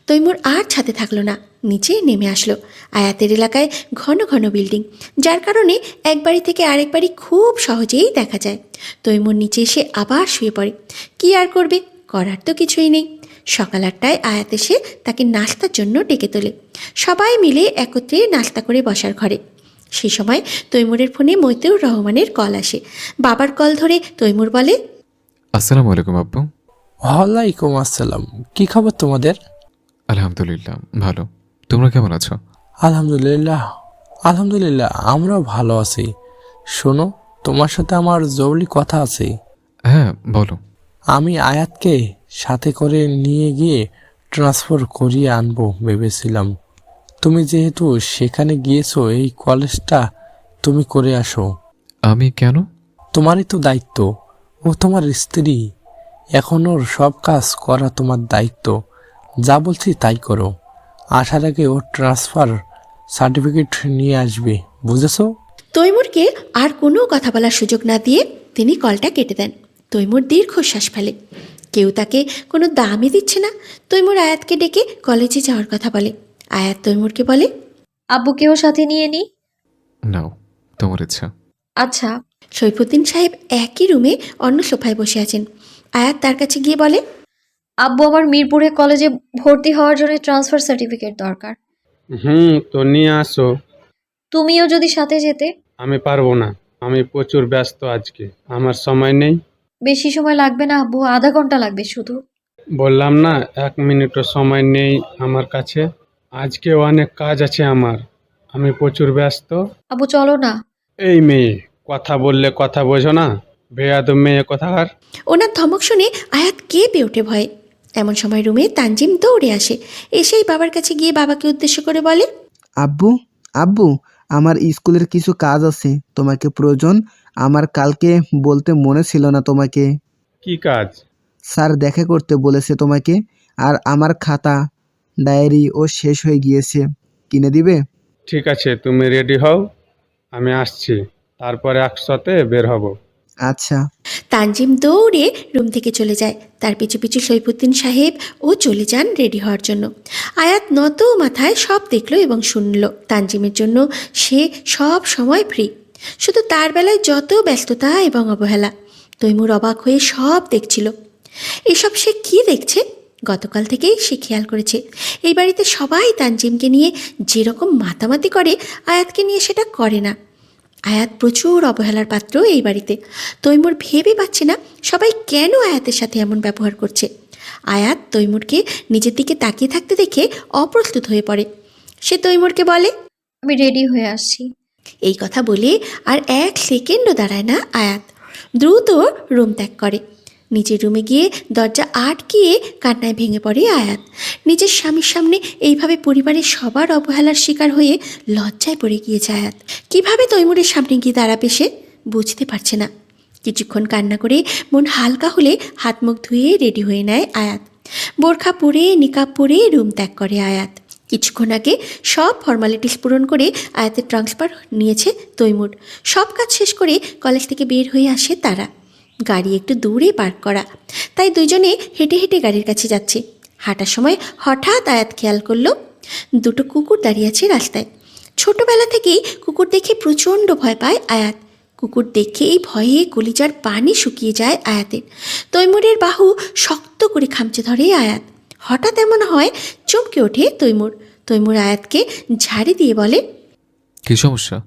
তৈমুর আর ছাদে থাকলো না, নিচে নেমে আসলো। আয়াতের এলাকায় ঘন ঘন বিল্ডিং, যার কারণে এক বাড়ি থেকে আরেক বাড়ি খুব সহজেই দেখা যায়। তৈমুর নিচে এসে আবার শুয়ে পড়ে। কি আর করবে, করার তো কিছুই নেই। সকাল 8টায় আয়াত এসে তাকে নাস্তার জন্য ডেকে তোলে। সবাই মিলে একত্রে নাস্তা করে বসার ঘরে। সেই সময় তৈমুরের ফোনে মইতুর রহমানের কল আসে। বাবার কল ধরে তৈমুর বলে, আসসালামু আলাইকুম আব্বু। ওয়ালাইকুম আসসালাম। কি খবর তোমাদের? আলহামদুলিল্লাহ ভালো, তোমরা কেমন আছো? আলহামদুলিল্লাহ আলহামদুলিল্লাহ আমরাও ভালো আছি। শোনো, তোমার সাথে আমার জরুরি কথা আছে। হ্যাঁ বলো। আমি আয়াতকে সাথে করে নিয়ে গিয়ে ট্রান্সফার করিয়ে আনবো ভেবেছিলাম। তুমি যেহেতু সেখানে গিয়েছো, এই কলেজটা তুমি করে আসো। আমি কেন? তোমারই তো দায়িত্ব, ও তোমার স্ত্রী। এখন ওর সব কাজ করা তোমার দায়িত্ব। যা বলছি তাই করো। আসার আগে ওর ট্রান্সফার সার্টিফিকেট নিয়ে আসবে, বুঝেছো? তৈমুরকে আর কোনো কথা বলার সুযোগ না দিয়ে তিনি কলটা কেটে দেন। তৈমুর দীর্ঘশ্বাস ফেলে। কেউ তাকে কোনো দামই দিচ্ছে না। তৈমুর আয়াতকে ডেকে কলেজে যাওয়ার কথা বলে। আয়াত তৈমুরকে বলে, আব্বুকেও সাথে নিয়ে নিই। নাও, তোমার ইচ্ছা। আচ্ছা। সৈফুদ্দিন সাহেব একই রুমে অন্য সোফায় বসে আছেন। আয়াত তার কাছে গিয়ে বলে, আব্বু, আমার মিরপুরে কলেজে ভর্তি হওয়ার জন্য ট্রান্সফার সার্টিফিকেট দরকার। তো নিয়ে আসো। তুমিও যদি সাথে যেতে। আমি পারবো না, আমি প্রচুর ব্যস্ত আজকে, আমার সময় নেই। বেশি সময় লাগবে না আব্বু, আধা ঘন্টা লাগবে শুধু। বললাম না, 1 মিনিটও সময় নেই আমার কাছে। আজকে অনেক কাজ আছে আমার, আমি প্রচুর ব্যস্ত। আব্বু চলো না। এই মেয়ে, কথা বললে কথা বোঝো না? বেয়াদব মেয়ে কোথাকার। ওনার ধমক শুনে আয়াত কেঁপে ওঠে ভয়ে। এমন সময় রুমে তানজিম দৌড়ে আসে। এসেই বাবার কাছে গিয়ে বাবাকে উদ্দেশ্য করে বলে, আব্বু আব্বু, আমার স্কুলের কিছু কাজ আছে, তোমাকে প্রয়োজন। আমার কালকে বলতে মনে ছিল না তোমাকে। কি কাজ? স্যার দেখা করতে বলেছে তোমাকে। আর আমার খাতা ডায়েরি ও শেষ হয়ে গিয়েছে, কিনে দিবে? ঠিক আছে, তুমি রেডি হও, আমি আসছি, তারপরে একসাথে বের হব। আচ্ছা। তানজিম দৌড়ে রুম থেকে চলে যায়। তার পিছু পিছু সৈফুদ্দিন সাহেব ও চলে যান রেডি হওয়ার জন্য। আয়াত নত মাথায় সব দেখলো এবং শুনল। তানজিমের জন্য সে সব সময় ফ্রি, শুধু তার বেলায় যত ব্যস্ততা এবং অবহেলা। তৈমুর অবাক হয়ে সব দেখছিল। এসব সে কি দেখছে? গতকাল থেকেই সে খেয়াল করেছে এই বাড়িতে সবাই তানজিমকে নিয়ে যেরকম মাতামাতি করে, আয়াতকে নিয়ে সেটা করে না। আয়াত প্রচুর অবহেলার পাত্র এই বাড়িতে। তৈমুর ভেবে পাচ্ছে না সবাই কেন আয়াতের সাথে এমন ব্যবহার করছে। আয়াত তৈমুরকে নিজের দিকে তাকিয়ে থাকতে দেখে অপ্রস্তুত হয়ে পড়ে। সে তৈমুরকে বলে, আমি রেডি হয়ে আসছি। এই কথা বলে আর এক সেকেন্ডও দাঁড়ায় না আয়াত, দ্রুত রুম ত্যাগ করে। নিজের রুমে গিয়ে দরজা আটকিয়ে কান্নায় ভেঙে পড়ে আয়াত। নিজের স্বামীর সামনে এইভাবে পরিবারের সবার অবহেলার শিকার হয়ে লজ্জায় পড়ে গিয়েছে আয়াত। কিভাবে তৈমুরের সামনে গিয়ে দাঁড়াবে সে বুঝতে পারছে না। কিছুক্ষণ কান্না করে মন হালকা হলে হাত মুখ ধুয়ে রেডি হয়ে নেয় আয়াত। বোরখা পরে নিকাব পরে রুম ত্যাগ করে আয়াত। কিছুক্ষণ আগে সব ফর্মালিটিস পূরণ করে আয়াতের ট্রান্সফার নিয়েছে তৈমুর। সব কাজ শেষ করে কলেজ থেকে বের হয়ে আসে তারা। গাড়ি একটু দূরে পার্ক করা, তাই দুজনে হেঁটে হেঁটে গাড়ির কাছে যাচ্ছে। হাঁটার সময় হঠাৎ আয়াত খেয়াল করলো দুটো কুকুর দাঁড়িয়ে আছে রাস্তায়। ছোটবেলা থেকেই কুকুর দেখে প্রচণ্ড ভয় পায় আয়াত। কুকুর দেখেই ভয়ে কলিজার পানি শুকিয়ে যায় আয়াতের। তৈমুরের বাহু শক্ত করে খামচে ধরে আয়াত। হঠাৎ এমন হয় চমকে ওঠে তৈমুর। তৈমুর আয়াতকে ঝাড়ি দিয়ে বলে, কি সমস্যা?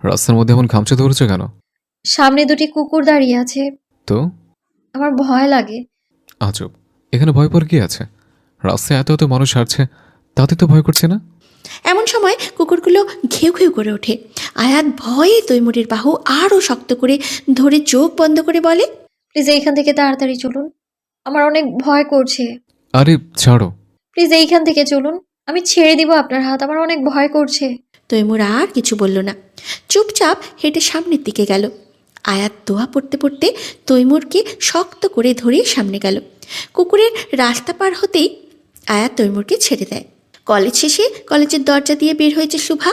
রাস্তার মধ্যে এমন খামচে ধরেছে কেন? সামনে দুটি কুকুর দাঁড়িয়ে আছে, তো আমার ভয় লাগে। আজব, এখানে ভয় পাওয়ার কি আছে? রাস্তায় এত এত মানুষ হাঁটছে, তাতে তো ভয় করছে না। এমন সময় কুকুরগুলো ঘেউ ঘেউ করে ওঠে। আয়াত ভয়ে তৈমুরের বাহু আরও শক্ত করে ধরে চোখ বন্ধ করে বলে, প্লিজ এইখান থেকে তাড়াতাড়ি চলুন, আমার অনেক ভয় করছে। আরে ছাড়ো। প্লিজ এইখান থেকে চলুন, আমি ছেড়ে দিব আপনার হাত, আমার অনেক ভয় করছে। তৈমুর আর কিছু বলল না, চুপচাপ হেঁটে সামনের দিকে গেল। আয়াত দোয়া পড়তে পড়তে তৈমুরকে শক্ত করে ধরে সামনে গেল। কুকুরের রাস্তা পার হতেই আয়াত তৈমুরকে ছেড়ে দেয়। কলেজ শেষে কলেজের দরজা দিয়ে বের হয়েছে শুভা।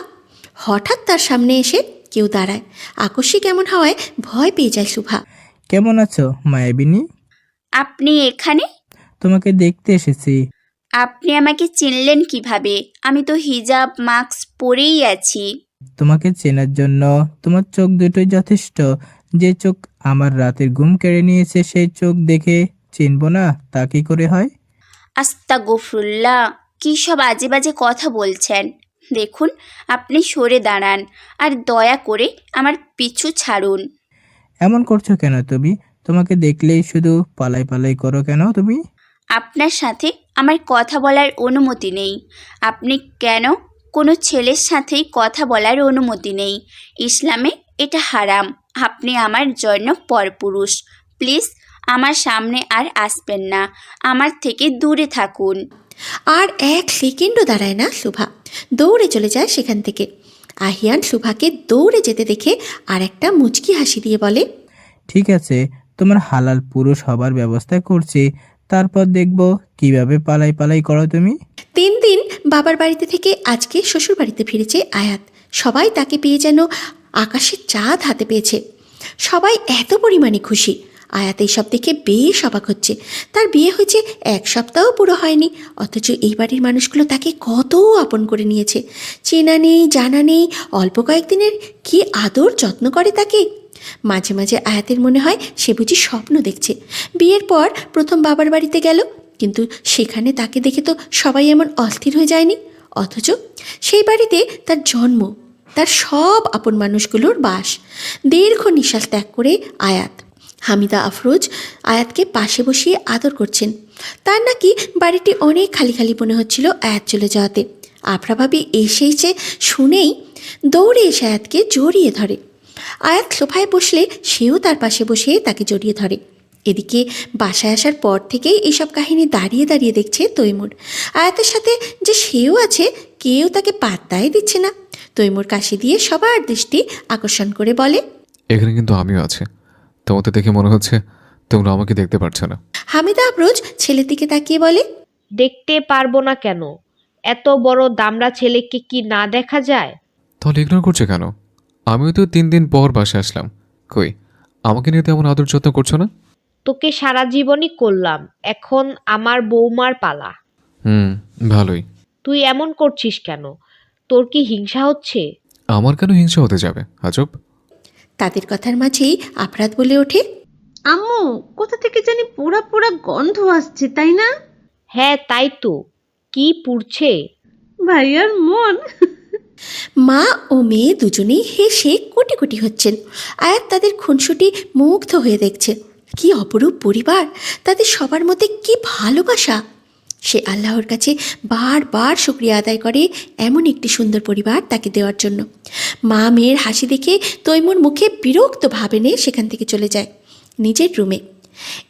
হঠাৎ তার সামনে এসে কেউ দাঁড়ায়। আকস্মিক এমন হওয়ায় ভয় পেয়ে যায় শুভা। কেমন আছো মায়াবিনী? আপনি এখানে? তোমাকে দেখতে এসেছি। আপনি আমাকে চিনলেন কিভাবে? আমি তো হিজাব মাস্ক পরেই আছি। তোমাকে চেনার জন্য তোমার চোখ দুটোই যথেষ্ট। যে চোখ আমার রাতের ঘুম কেড়ে নিয়েছে সেই চোখ দেখে চিনব না তা কি করে হয়? আস্তাগফিরুল্লাহ, কী সব আজে বাজে কথা বলছেন। দেখুন, আপনি সরে দাঁড়ান আর দয়া করে আমার পিছু ছাড়ুন। এমন করছো কেন তুমি? তোমাকে দেখলেই শুধু পালাই পালাই করো কেন তুমি? আপনার সাথে আমার কথা বলার অনুমতি নেই। আপনি কেন? কোনো ছেলের সাথেই কথা বলার অনুমতি নেই। ইসলামে এটা হারাম। আপনি আমার জন্য পরপুরুষ। প্লিজ আমার সামনে আর আসবেন না, আমার থেকে দূরে থাকুন। আর এক সেকেন্ডও দাঁড়ায় না শুভা, দৌড়ে চলে যায় সেখান থেকে। আহিয়ান শুভাকে দৌড়ে যেতে দেখে আর একটা মুচকি হাসি দিয়ে বলে, ঠিক আছে, তোমার হালাল পুরুষ হবার ব্যবস্থা করছি, তারপর দেখবো কিভাবে পালাই পালাই করো তুমি। 3 দিন বাবার বাড়িতে থেকে আজকে শ্বশুর বাড়িতে ফিরেছে আয়াত। সবাই তাকে পেয়ে যেন আকাশের চাঁদ হাতে পেয়েছে। সবাই এত পরিমাণে খুশি। আয়াত এইসব দেখে বেশ অবাক হচ্ছে। তার বিয়ে হয়েছে 1 সপ্তাহ পুরো হয়নি, অথচ এই বাড়ির মানুষগুলো তাকে কত আপন করে নিয়েছে। চেনা নেই, জানা নেই, অল্প কয়েকদিনের কি আদর যত্ন করে তাকে। মাঝে মাঝে আয়াতের মনে হয় সে বুঝি স্বপ্ন দেখছে। বিয়ের পর প্রথম বাবার বাড়িতে গেল, কিন্তু সেখানে তাকে দেখে তো সবাই এমন অস্থির হয়ে যায়নি। অথচ সেই বাড়িতে তার জন্ম, তার সব আপন মানুষগুলোর বাস। দীর্ঘ নিঃশ্বাস ত্যাগ করে আয়াত। হামিদা আফরোজ আয়াতকে পাশে বসিয়ে আদর করছেন। তার নাকি বাড়িটি অনেক খালি খালি মনে হচ্ছিল আয়াত চলে যাওয়াতে। আফরা ভাবি এসেইছে শুনেই দৌড়ে এসে আয়াতকে জড়িয়ে ধরে। আয়াত সোফায় বসলে সেও তার পাশে বসে তাকে জড়িয়ে ধরে। এদিকে বাসায় আসার পর থেকেই এইসব কাহিনী দাঁড়িয়ে দাঁড়িয়ে দেখছে তৈমুর। আয়াতের সাথে যে সেও আছে কেউ তাকে পাত্তাই দিচ্ছে না। তৈমুর কাশি দিয়ে সবার দৃষ্টি আকর্ষণ করে বলে, এখানে কিন্তু আমিও আছি। তোমাকে দেখে মনে হচ্ছে তোমরা আমাকে দেখতে পারছো না। হামিদা আফরোজ ছেলের দিকে তাকিয়ে বলে, দেখতে পারবো না কেন? এত বড় দামড়া ছেলেকে কি না দেখা যায়? তাহলে ইগনোর করছে কেন? আমিও তো 3 দিন পর বাসে আসলাম। কই আমাকে নিয়ে তেমন আদর যত্ন করছো না? তোকে সারা জীবনই করলাম, এখন আমার বৌমার পালা। হুম, ভালোই। তুই এমন করছিস কেন? তোর কি হিংসা হচ্ছে? আমার কেন হিংসা হতে যাবে? আজব। তাদের কথার মাঝেই আফরাত বলে ওঠে, আম্মু, কোথা থেকে জানি পোড়া পোড়া গন্ধ আসছে, তাই না? হ্যাঁ তাই তো, কি পুড়ছে? ভাইয়ার মন। মা ও মেয়ে দুজনেই হেসে কোটি কোটি হচ্ছেন। আয়াত তাদের খুনসুটি মুগ্ধ হয়ে দেখছে। কি অপরূপ পরিবার, তাদের সবার মধ্যে কি ভালোবাসা। সে আল্লাহর কাছে বারবার শুকরিয়া আদায় করে এমন একটি সুন্দর পরিবার তাকে দেওয়ার জন্য। মা মেয়ের হাসি দেখে তৈমুর মুখে বিরক্ত ভাব এনে সেখান থেকে চলে যায় নিজের রুমে।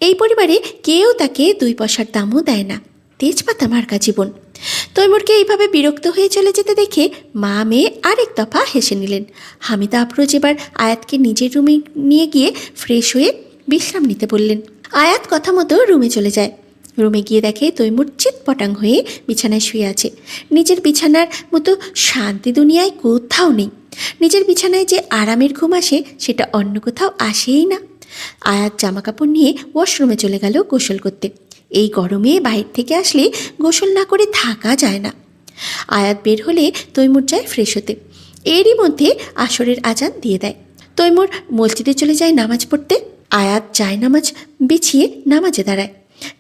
এই পরিবারে কেউ তাকে 2 পয়সার দামও দেয় না। তেজপাতা মার্কা জীবন। তৈমুরকে এইভাবে বিরক্ত হয়ে চলে যেতে দেখে মা মেয়ে আরেক দফা হেসে নিলেন। হামিদা আফরোজ এবার আয়াতকে নিজের রুমে নিয়ে গিয়ে ফ্রেশ হয়ে বিশ্রাম নিতে বললেন। আয়াত কথা মতো রুমে চলে যায়। রুমে গিয়ে দেখে তৈমুর চিৎপটাং হয়ে বিছানায় শুয়ে আছে। নিজের বিছানার মতো শান্তি দুনিয়ায় কোথাও নেই। নিজের বিছানায় যে আরামের ঘুম আসে সেটা অন্য কোথাও আসেই না। আয়াত জামাকাপড় নিয়ে ওয়াশরুমে চলে গেল গোসল করতে। এই গরমে বাইরে থেকে আসলে গোসল না করে থাকা যায় না। আয়াত বের হলে তৈমুর যায় ফ্রেশ হতে। এরই মধ্যে আসরের আজান দিয়ে দেয়। তৈমুর মসজিদে চলে যায় নামাজ পড়তে। আয়াত জায়নামাজ বিছিয়ে নামাজে দাঁড়ায়।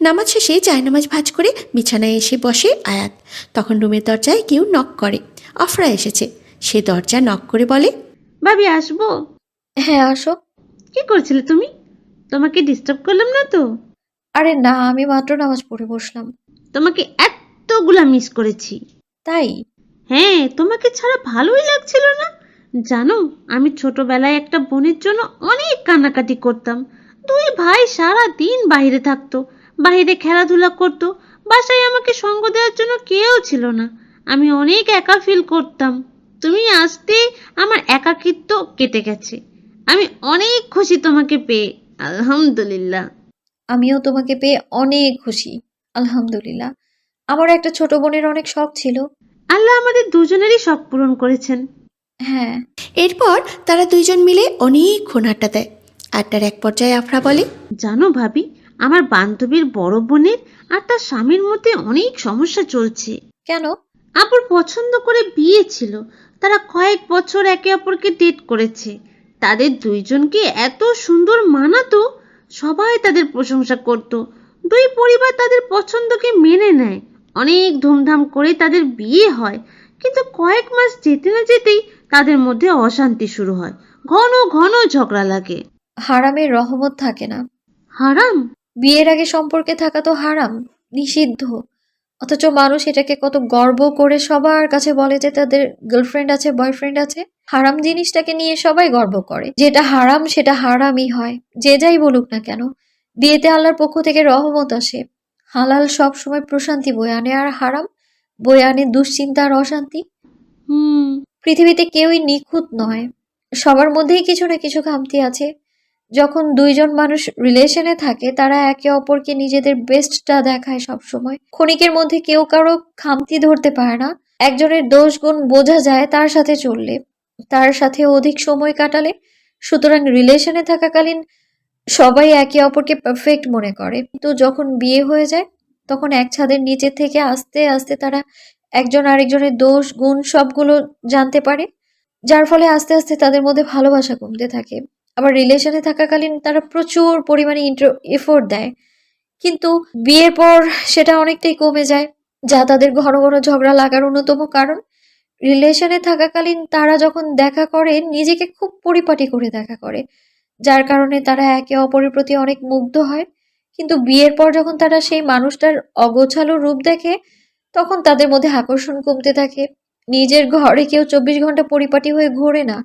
নামাজ শেষে জায়নামাজ ভাঁজ করে বিছানায় এসে বসে আয়াত। তখন রুমের দরজায় কেউ নক করে। আফরা এসেছে। সে দরজা নক করে বলে, ভাবি আসবো? হ্যাঁ আসো। কি করছিলে তুমি? তোমাকে ডিস্টার্ব করলাম না তো? আরে না, আমি মাত্র নামাজ পড়ে বসলাম। তোমাকে এতগুলা মিস করেছি। তাই? হ্যাঁ, তোমাকে ছাড়া ভালোই লাগছিল না। জানো, আমি ছোটবেলায় একটা বোনের জন্য অনেক কান্নাকাটি করতাম। 2 ভাই সারা দিন বাইরে থাকতো, বাইরে খেলাধুলা করতো, বাসায় আমাকে সঙ্গ দেওয়ার জন্য কেউ ছিল না। আমি অনেক একা ফিল করতাম। তুমি আসতে আমার একাকিত্ব কেটে গেছে। আমি অনেক খুশি তোমাকে পেয়ে, আলহামদুলিল্লাহ। আমিও তোমাকে পেয়ে অনেক খুশি, আলহামদুলিল্লাহ। আমার একটা ছোট বোনের অনেক শখ ছিল। আল্লাহ আমাদের দুজনেরই শখ পূরণ করেছেন। হ্যাঁ। এরপর তারা দুইজন মিলে অনেকক্ষণ আড্ডা দেয়। আড্ডার এক পর্যায়ে আফরা বলে, জানো ভাবি, আমার বান্ধবীর বড় বোনের আর তার স্বামীর মধ্যে অনেক সমস্যা চলছে। কেন? আপুর পছন্দ করে বিয়ে ছিল, তারা কয়েক বছর একে অপরকে ডেট করেছে। তাদের দুইজনকে এত সুন্দর মানাতো, সবাই তাদের প্রশংসা করত। 2 পরিবার তাদের পছন্দকে মেনে নেয়। অনেক ধুমধাম করে তাদের বিয়ে হয়, কিন্তু কয়েক মাস যেতে না যেতেই তাদের মধ্যে অশান্তি শুরু হয়। ঘন ঘন ঝগড়া লাগে। হারামের রহমত থাকে না। হারাম? বিয়ের আগে সম্পর্কে থাকা তো হারাম, নিষিদ্ধ। অথচ মানুষ এটাকে কত গর্ব করে সবার কাছে বলে যে তাদের গার্লফ্রেন্ড আছে, বয়ফ্রেন্ড আছে। হারাম জিনিসটাকে নিয়ে সবাই গর্ব করে। যেটা হারাম সেটা হারামই হয়, যে যাই বলুক না কেন। বিয়েতে আল্লাহর পক্ষ থেকে রহমত আসে। হালাল সব সময় প্রশান্তি বয়ে আনে, আর হারাম বয়ে আনে দুশ্চিন্তা আর অশান্তি। পৃথিবীতে কেউই নিখুঁত নয়, সবার মধ্যেই কিছু না কিছু খামতি আছে। যখন 2 জন মানুষ রিলেশনে থাকে, তারা একে অপরকে নিজেদের বেস্টটা দেখায় সব সময়। ক্ষণিকের মধ্যে কেউ কারো খামতি ধরতে পারে না। একজনের দোষ গুণ বোঝা যায় তার সাথে চললে, তার সাথে অধিক সময় কাটালে। সুতরাং রিলেশনে থাকাকালীন সবাই একে অপরকে পারফেক্ট মনে করে, কিন্তু যখন বিয়ে হয়ে যায় তখন এক ছাদের নিচে থেকে আস্তে আস্তে তারা একজন আরেকজনের দোষ গুণ সবগুলো জানতে পারে, যার ফলে আস্তে আস্তে তাদের মধ্যে ভালোবাসা কমতে থাকে। আবার রিলেশনে থাকাকালীন তারা প্রচুর পরিমাণে এফোর্ট দেয়, কিন্তু বিয়ের পর সেটা অনেকটাই কমে যায়, যা তাদের ঘন ঘন ঝগড়া লাগার অন্যতম কারণ। রিলেশনে থাকাকালীন তারা যখন দেখা করে নিজেকে খুব পরিপাটি করে দেখা করে, যার কারণে তারা একে অপরের প্রতি অনেক মুগ্ধ হয়। কিন্তু বিয়ের পর যখন তারা সেই মানুষটার অগোছালো রূপ দেখে, তখন তাদের মধ্যে আকর্ষণ কমতে থাকে। নিজের ঘরে কেউ 24 ঘন্টা পরিপাটি হয়ে ঘোরে না।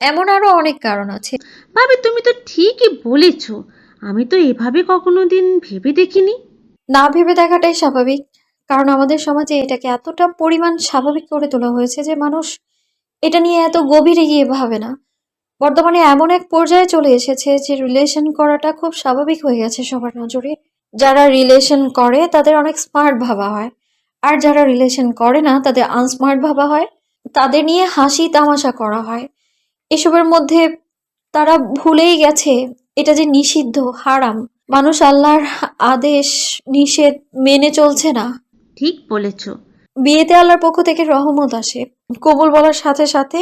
এমন আরো অনেক কারণ আছে। ভাবি, তুমি তো ঠিকই বলেছ। আমি তো এভাবে কখনো দিন ভেবে দেখিনি। না ভেবে দেখাটাই স্বাভাবিক, কারণ আমাদের সমাজে এটাকে এতটা পরিমাণ স্বাভাবিক করে তোলা হয়েছে যে মানুষ এটা নিয়ে এত গভীরে গিয়ে ভাবে না। বর্তমানে এমন এক পর্যায়ে চলে এসেছে যে রিলেশন করাটা খুব স্বাভাবিক হয়ে গেছে সবার নজরে। যারা রিলেশন করে তাদের অনেক স্মার্ট ভাবা হয়, আর যারা রিলেশন করে না তাদের আনস্মার্ট ভাবা হয়। তাদের নিয়ে হাসি তামাশা করা হয়। এসবের মধ্যে তারা ভুলেই গেছে এটা যে নিষিদ্ধ, হারাম। মানুষ আল্লাহর আদেশ নিষেধ মেনে চলছে না। ঠিক বলেছ। বিয়েতে আল্লাহর পক্ষ থেকে রহমত আসে। কবুল বলার সাথে সাথে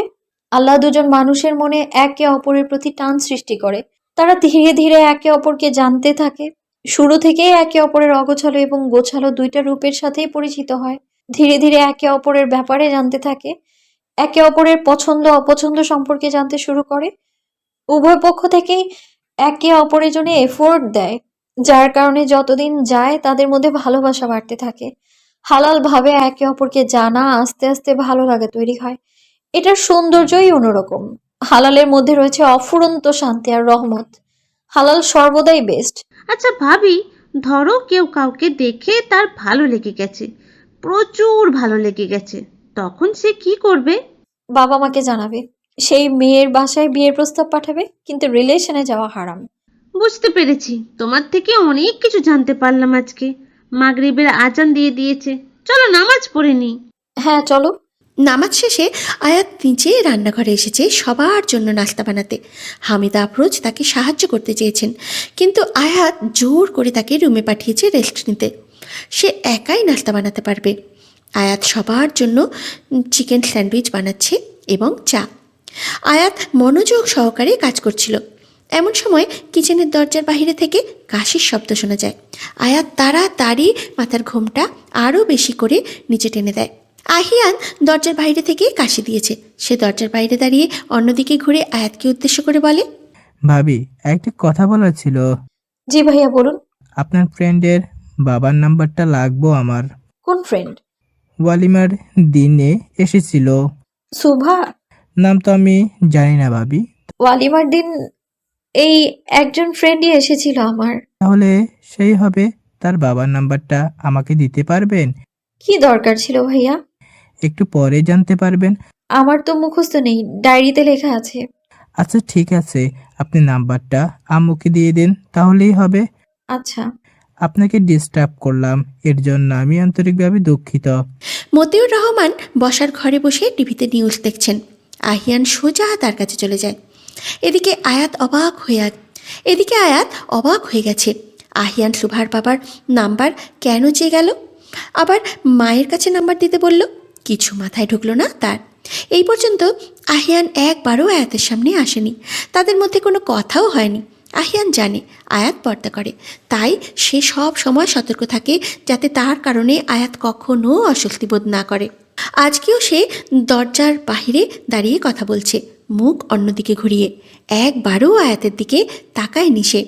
আল্লাহ দুজন মানুষের মনে একে অপরের প্রতি টান সৃষ্টি করে। তারা ধীরে ধীরে একে অপরকে জানতে থাকে। শুরু থেকেই একে অপরের অগোছালো এবং গোছালো দুইটা রূপের সাথেই পরিচিত হয়। ধীরে ধীরে একে অপরের ব্যাপারে জানতে থাকে, একে অপরের পছন্দ অপছন্দ সম্পর্কে জানতে শুরু করে। উভয় পক্ষ থেকেই একে অপরের জন্য এফোর্ট দেয়, যার কারণে যতদিন যায় তাদের মধ্যে ভালোবাসা বাড়তে থাকে। হালাল ভাবে একে অপরকে জানা আস্তে আস্তে ভালো লাগা তৈরি হয়। এটার সৌন্দর্যই অন্যরকম। হালালের মধ্যে রয়েছে অফুরন্ত শান্তি আর রহমত। হালাল সর্বদাই বেস্ট। আচ্ছা ভাবি, ধরো কেউ কাউকে দেখে তার ভালো লেগে গেছে, প্রচুর ভালো লেগে গেছে, তখন সে কি করবে? বাবা মাকে জানাবে, সেই মেয়ের বাসায় বিয়ের প্রস্তাব পাঠাবে, কিন্তু রিলেশনে যাওয়া হারাম। বুঝতে পেরেছি। তোমার থেকে অনেক কিছু জানতে পারলাম আজকে। মাগরিবের আজান দিয়ে দিয়েছে, চলো নামাজ পড়ে নিই। হ্যাঁ চলো। নামাজ শেষে আয়াত নিজে রান্নাঘরে এসেছে সবার জন্য নাস্তা বানাতে। হামিদা আফরোজ তাকে সাহায্য করতে চেয়েছেন, কিন্তু আয়াত জোর করে তাকে রুমে পাঠিয়েছে রেস্ট নিতে। সে একাই নাস্তা বানাতে পারবে। আয়াত সবার জন্য চিকেন স্যান্ডউইচ বানাচ্ছে এবং চা। আয়াত মনোযোগ সহকারে কাজ করছিল। এমন সময় কিচেনের দরজার বাইরে থেকে কাশির শব্দ শোনা যায়। আয়াত তাড়াতাড়ি মাথার ঘোমটা আরও বেশি করে নিচে টেনে দেয়। আহিয়ান দরজার বাইরে থেকে কাশি দিয়েছে। সে দরজার বাইরে দাঁড়িয়ে অন্যদিকে ঘুরে আয়াতকে উদ্দেশ্য করে বলে, ভাবি, একটা কথা বলার ছিল। জি ভাইয়া বলুন। আপনার ফ্রেন্ডের বাবার নাম্বারটা লাগবো আমার। কোন ফ্রেন্ড? ওয়ালিমার দিনে এসেছিল। সুভা? নাম তো আমি জানি না ভাবি। ওয়ালিমার দিন এই একজন ফ্রেন্ডই এসেছিল আমার। তাহলে সেই হবে। তার বাবার নাম্বারটা আমাকে দিতে পারবেন? কি দরকার ছিল ভাইয়া? একটু পরে জানতে পারবেন। আমার তো মুখস্থ নেই, ডায়েরিতে লেখা আছে। আচ্ছা ঠিক আছে, আপনি নাম্বারটা আম্মুকে দিয়ে দিন, তাহলেই হবে। আচ্ছা। আপনাকে ডিস্টার্ব করলাম, এর জন্য আমি আন্তরিকভাবে দুঃখিত। মতিউর রহমান বসার ঘরে বসে টিভিতে নিউজ দেখছেন। আহিয়ান সোজা তার কাছে চলে যায়। এদিকে আয়াত অবাক হয়ে গেছে। আহিয়ান সুভার বাবার নাম্বার কেন চেয়ে গেল, আবার মায়ের কাছে নাম্বার দিতে বলল? কিছু মাথায় ঢুকলো না তার। এই পর্যন্ত আহিয়ান একবারও আয়াতের সামনে আসেনি, তাদের মধ্যে কোনো কথাও হয়নি। আহিয়ান জানে আয়াত পর্দা করে, তাই সে সব সময় সতর্ক থাকে যাতে তার কারণে আয়াত কখনো অস্বস্তি বোধ না করে। আজকেও সে দরজার বাহিরে দাঁড়িয়ে কথা বলছে, মুখ অন্যদিকে ঘুরিয়ে। একবারও আয়াতের দিকে তাকায়নি সে।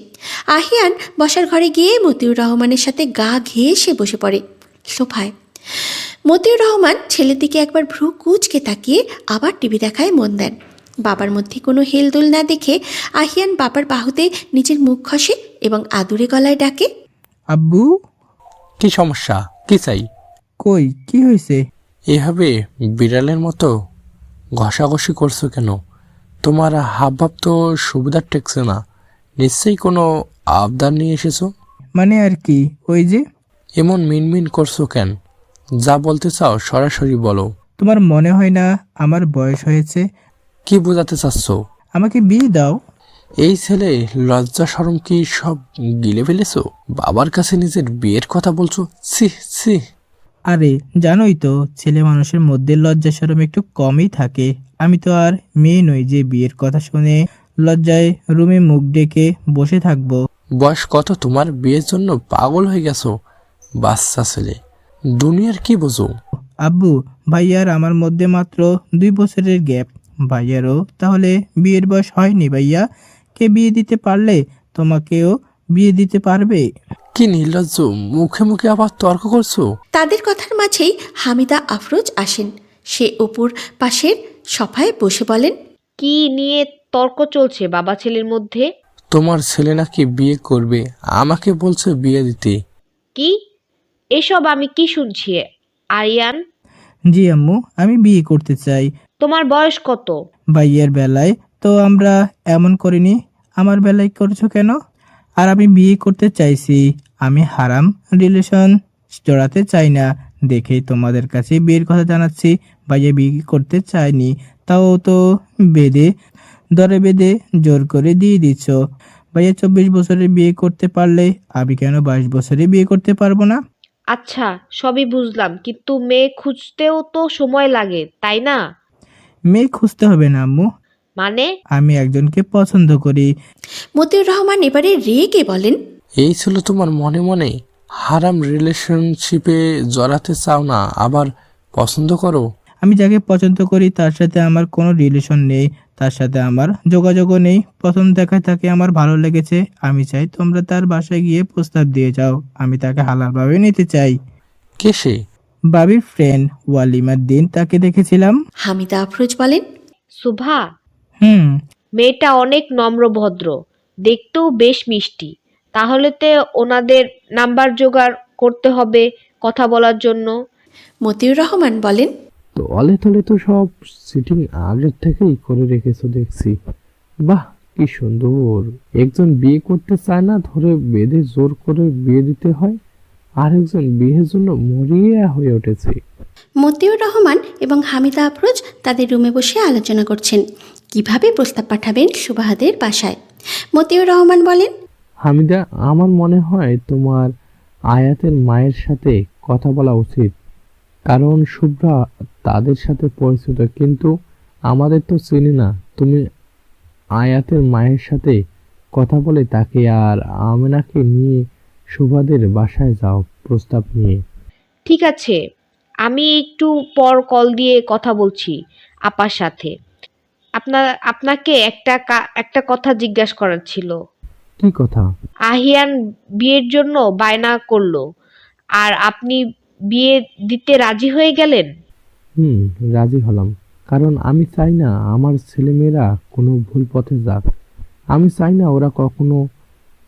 আহিয়ান বসার ঘরে গিয়ে মতিউর রহমানের সাথে গা ঘেঁষে বসে পড়ে সোফায়। মতিউর রহমান ছেলের দিকে একবার ভ্রু কুঁচকে তাকিয়ে আবার টিভি দেখায় মন দেন। বাবার মধ্যে কোনো হেলদোল না দেখে আহিয়ান বাবার বাহুতে নিজের মুখ খসে এবং আদুরে গলায় ডাকে, আব্বু। কি সমস্যা? কি চাই? কই, কি হয়েছে? এভাবে বিড়ালের মতো ঘষাঘষি করছো কেন? তোমার হাবভাব তো সুবিধার টেকছে না। নিশ্চয়ই কোনো আবদার নিয়ে এসেছো। মানে আর কি, ওই যে। এমন মিনমিন করছো কেন? যা বলতে চাও সরাসরি বলো। তোমার মনে হয় না আমার বয়স হয়েছে? কি বোঝাতে চাচ্ছ? আমাকে বিয়ে দাও। এই ছেলে লজ্জা শরম কি সব গিলে ফেলেছো? বাবার কাছে নিজের বিয়ের কথা বলছো? ছি ছি। আরে জানোই তো, ছেলে মানুষের মধ্যে লজ্জা শরম একটু কমই থাকে। আমি তো আর মেয়ে নই যে বিয়ের কথা শুনে লজ্জায় রুমে মুখ ডেকে বসে থাকবো। বয়স কত তোমার? বিয়ের জন্য পাগল হয়ে গেছো? বাচ্চা ছেলে, দুনিয়ার কি বোঝো? আব্বু, ভাইয়ার আমার মধ্যে মাত্র 2 বছরের গ্যাপ। ভাইয়ারও তাহলে বিয়ের বয়স হয়নি? ভাইয়া কে বিয়ে দিতে পারলে তোমাকেও বিয়ে দিতে পারবে। কি নির্লজ্জ, মুখে মুখে আবার তর্ক করছো। তাদের কথার মাঝেই হামিদা আফরোজ আসেন। সে অপুর পাশের সোফায় বসে বলেন, কি নিয়ে তর্ক চলছে বাবা ছেলের মধ্যে? তোমার ছেলে নাকি বিয়ে করবে, আমাকে বলছে বিয়ে দিতে। কি এসব আমি কি শুনছি? আরিয়ান? জি আম্মু, আমি বিয়ে করতে চাই। তোমার বয়স কত? ভাইয়ের বেলায় তো আমরা এমন করিনি, আমার বেলায় করছো কেন? আর আমি বিয়ে করতে চাইছি। আমি হারাম রিলেশন জড়াতে চাই না, দেখেই তোমাদের কাছে বিয়ের কথা জানাচ্ছি। ভাইয়া বিয়ে করতে চাইনি, তাও তো বেঁধে দরে বেঁধে জোর করে দিয়ে দিচ্ছ। ভাইয়া 24 বছরে বিয়ে করতে পারলে আমি কেন 22 বছরে বিয়ে করতে পারবো না? আচ্ছা, সবই বুঝলাম, কিন্তু মেয়ে খুঁজতেও তো সময় লাগে, তাই না? মেয়ে খুঁজতে হবে না আম্মু, মানে? আমি একজনকে পছন্দ করি। মতিউর রহমান এবারে রেগে বলেন, এই ছিল তোমার মনে মনে? হারাম রিলেশনশিপে জড়াতে চাও না, আবার পছন্দ করো? আমি যাকে পছন্দ করি তার সাথে আমার কোনো রিলেশন নেই, তার সাথে আমার যোগাযোগও নেই। প্রথম দেখায় তাকে আমার ভালো লেগেছে। আমি চাই তোমরা তার বাসায় গিয়ে প্রস্তাব দিয়ে যাও। আমি তাকে হালালভাবে নিতে চাই। কে সে? বাবির ফ্রেন্ড, ওয়ালিমার দিন তাকে দেখেছিলাম। হামিদা আফরোজ বলেন, সুভা, হুম, মেয়েটা অনেক নম্র ভদ্র, দেখতেও বেশ মিষ্টি। তাহলে তো ওনাদের নাম্বার জোগাড় করতে হবে কথা বলার জন্য। মতিউর রহমান বলেন, তলে তলে তো সব সিটিং আগের থেকেই করে রেখেছো দেখছি। বাহ, কি সুন্দর! একজন বিয়ে করতে চায় না, ধরে বেঁধে জোর করে বিয়ে দিতে হয়, আর একজন বিয়ের জন্য মরিয়া হয়ে উঠেছে। মতিউর রহমান এবং হামিদা আফরোজ তাদের রুমে বসে আলোচনা করছেন কিভাবে প্রস্তাব পাঠাবেন সুবাহাদের বাসায়। মতিউর রহমান বলেন, হামিদা, আমার মনে হয় তোমার আয়াতের মায়ের সাথে কথা বলা উচিত, কারণ শুভ্রা তাদের সাথে পরিচিত, কিন্তু আমাদের তো চিনি না। তুমি আয়াতের মায়ের সাথে কথা বলে তাকে আর আমেনাকে নিয়ে শুভাদের বাসায় যাও প্রস্তাব নিয়ে। ঠিক আছে, আমি একটু পর কল দিয়ে কথা বলছি আপার সাথে। আপনাকে একটা কথা জিজ্ঞাসা করার ছিল। কি কথা? আহিয়ান বিয়ের জন্য বায়না করলো, আর আপনি বিয়ে দিতে রাজি হয়ে গেলেন। রাজি হলাম, কারণ আমি চাই না আমার ছেলেমেয়েরা কোনো ভুল পথে যাক। আমি চাই না ওরা কখনো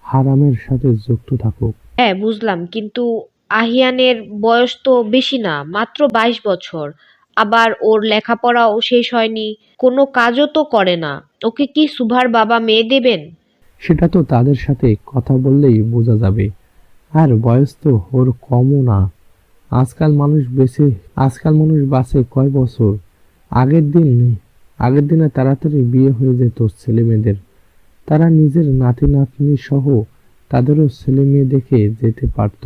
হারামের সাথে যুক্ত থাকুক। হ্যাঁ, বুঝলাম, কিন্তু আহিয়ানের বয়স তো বেশি না, মাত্র 22 বছর। আবার ওর লেখাপড়াও শেষ হয়নি, কোনো কাজও তো করে না। ওকে কি সুভার বাবা মেয়ে দেবেন? সেটা তো তাদের সাথে কথা বললেই বোঝা যাবে। আর বয়স তো ওর কমও না। আজকাল মানুষ বাঁচে কয় বছর? আগের দিনে তাড়াতাড়ি বিয়ে হয়ে যেত ছেলে মেয়েদের। তারা নিজের নাতি নাতনি সহ তাদেরও ছেলে মেয়ে দেখে যেতে পারত।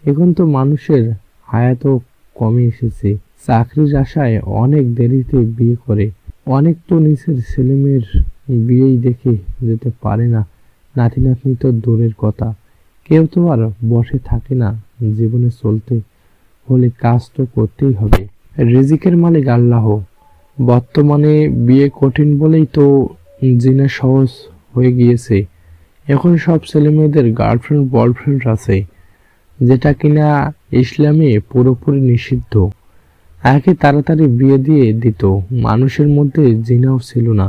এখন তো মানুষের হায়াতও কমে এসেছে। চাকরির আশায় অনেক দেরিতে বিয়ে করে। অনেক তো নিজের ছেলে মেয়ের বিয়েই দেখে যেতে পারে না, নাতি নাতনি তো দূরের কথা। কেউ তো আর বসে থাকে না। জীবনে চলতে হলে কাজ তো করতেই হবে। রিজিকের মালিক আল্লাহ। বর্তমানে বিয়ে কঠিন বলেই তো জিনা সহজ হয়ে গিয়েছে। এখন সব ছেলে মেয়েদের গার্লফ্রেন্ড বয়ফ্রেন্ড আছে, যেটা কিনা ইসলামে পুরোপুরি নিষিদ্ধ। আগে তাড়াতাড়ি বিয়ে দিয়ে দিত, মানুষের মধ্যে জিনাও ছিল না,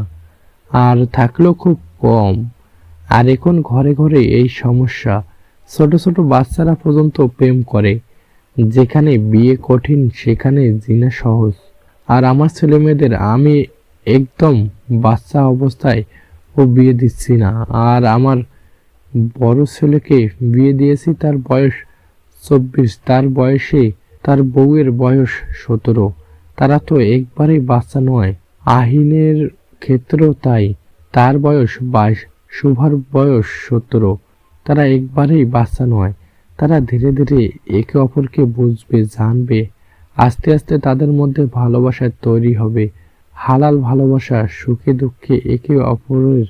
আর থাকলেও খুব কম। আর এখন ঘরে ঘরে এই সমস্যা। ছোট ছোট বাচ্চারা পর্যন্ত প্রেম করে। যেখানে বিয়ে কঠিন সেখানে জিনা সহজ। আর আমার ছেলে মেয়েদের আমি একদম বাচ্চা অবস্থায় বিয়ে দিচ্ছি না। আর আমার বড় ছেলেকে বিয়ে দিয়েছি, তার বয়স 24, তার বউয়ের বয়স 17। তারা তো একবারেই বাচ্চা নয়। আহিনের ক্ষেত্রেও তাই, তার বয়স 22, শুভার বয়স 17। তারা একবারেই বাচ্চা নয়। তারা ধীরে ধীরে একে অপরকে বুঝবে, জানবে। আস্তে আস্তে তাদের মধ্যে ভালোবাসা তৈরি হবে। হালাল ভালোবাসা, সুখে দুঃখে একে অপরের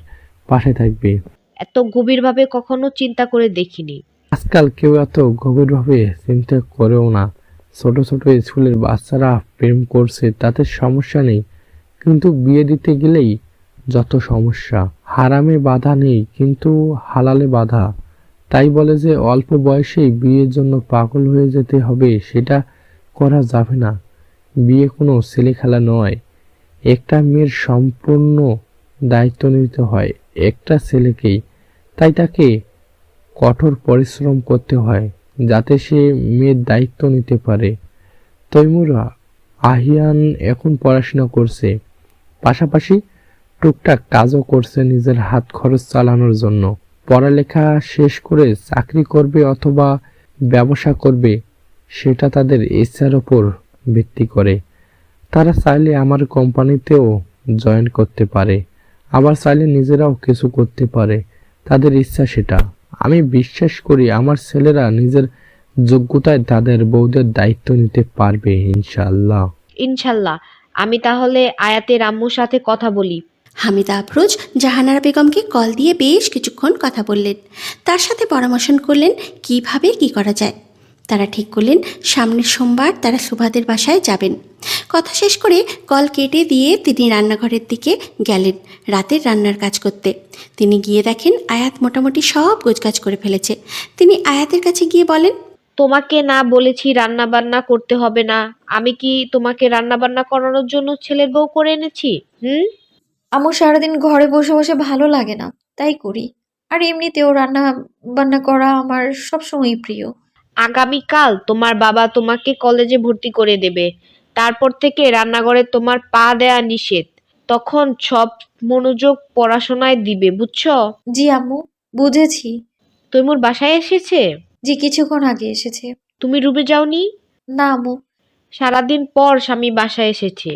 পাশে থাকবে। এত গভীরভাবে কখনো চিন্তা করে দেখিনি। আজকাল কেউ এত গভীরভাবে চিন্তা করেও না। ছোট ছোট স্কুলের বাচ্চারা প্রেম করছে, তাতে সমস্যা নেই, কিন্তু বিয়ে দিতে গেলেই যত সমস্যা। হারামে বাধা নেই, কিন্তু হালালে বাধা। তাই বলে যে অল্প বয়সেই বিয়ের জন্য পাগল হয়ে যেতে হবে, সেটা করা যাবে না। বিয়ে কোনো ছেলে খেলা নয়। একটা মেয়ের সম্পূর্ণ দায়িত্ব নিতে হয় একটা ছেলেকেই। তাই তাকে কঠোর পরিশ্রম করতে হয় যাতে সে মেয়ের দায়িত্ব নিতে পারে। তৈমুরা, আহিয়ান এখন পড়াশোনা করছে, পাশাপাশি টুকটাক কাজও করছে নিজের হাত খরচ চালানোর জন্য। পড়ালেখা শেষ করে চাকরি করবে অথবা ব্যবসা করবে, সেটা তাদের ইচ্ছার উপর ভিত্তি করে। তারা চাইলে আমার কোম্পানিতেও জয়েন করতে পারে। আবার চাইলে নিজেরাও কিছু করতে পারে, তাদের ইচ্ছা সেটা। আমি বিশ্বাস করি আমার ছেলেরা নিজের যোগ্যতায় তাদের বউদের দায়িত্ব নিতে পারবে ইনশাআল্লাহ। ইনশাল্লাহ। আমি তাহলে আয়াতের আম্মুর সাথে কথা বলি। হামিদা আফরোজ জাহানারা বেগমকে কল দিয়ে বেশ কিছুক্ষণ কথা বললেন, তার সাথে পরামর্শ করলেন কিভাবে কি করা যায়। তারা ঠিক করলেন সামনের সোমবার তারা সুভাদের বাসায় যাবেন। কথা শেষ করে কল কেটে দিয়ে তিনি রান্নাঘরের দিকে গেলেন রাতের রান্নার কাজ করতে। তিনি গিয়ে দেখেন আয়াত মোটামুটি সব গোছগাছ করে ফেলেছে। তিনি আয়াতের কাছে গিয়ে বলেন, তোমাকে না বলেছি রান্না বান্না করতে হবে না? আমি কি তোমাকে রান্না বান্না করানোর জন্য ছেলের বউ করে এনেছি? আমার সারাদিন ঘরে বসে বসে ভালো লাগে না, তাই করি। আর এমনিতেও রান্না বান্না করা আমার সবসময়ই প্রিয়। আগামীকাল তোমার বাবা তোমাকে কলেজে ভর্তি করে দেবে। তারপর থেকে রান্নাঘরে তোমার পা দেয়া নিষেধ। তখন সব মনোযোগ পড়াশোনায় দিবে, বুঝছো? জি আম্মু, বুঝেছি। তৈমুর বাসায় এসেছে? জি, কিছুক্ষণ আগে এসেছে। তুমি রুমে যাওনি? না আম্মু। সারাদিন পর স্বামী বাসায় এসেছে,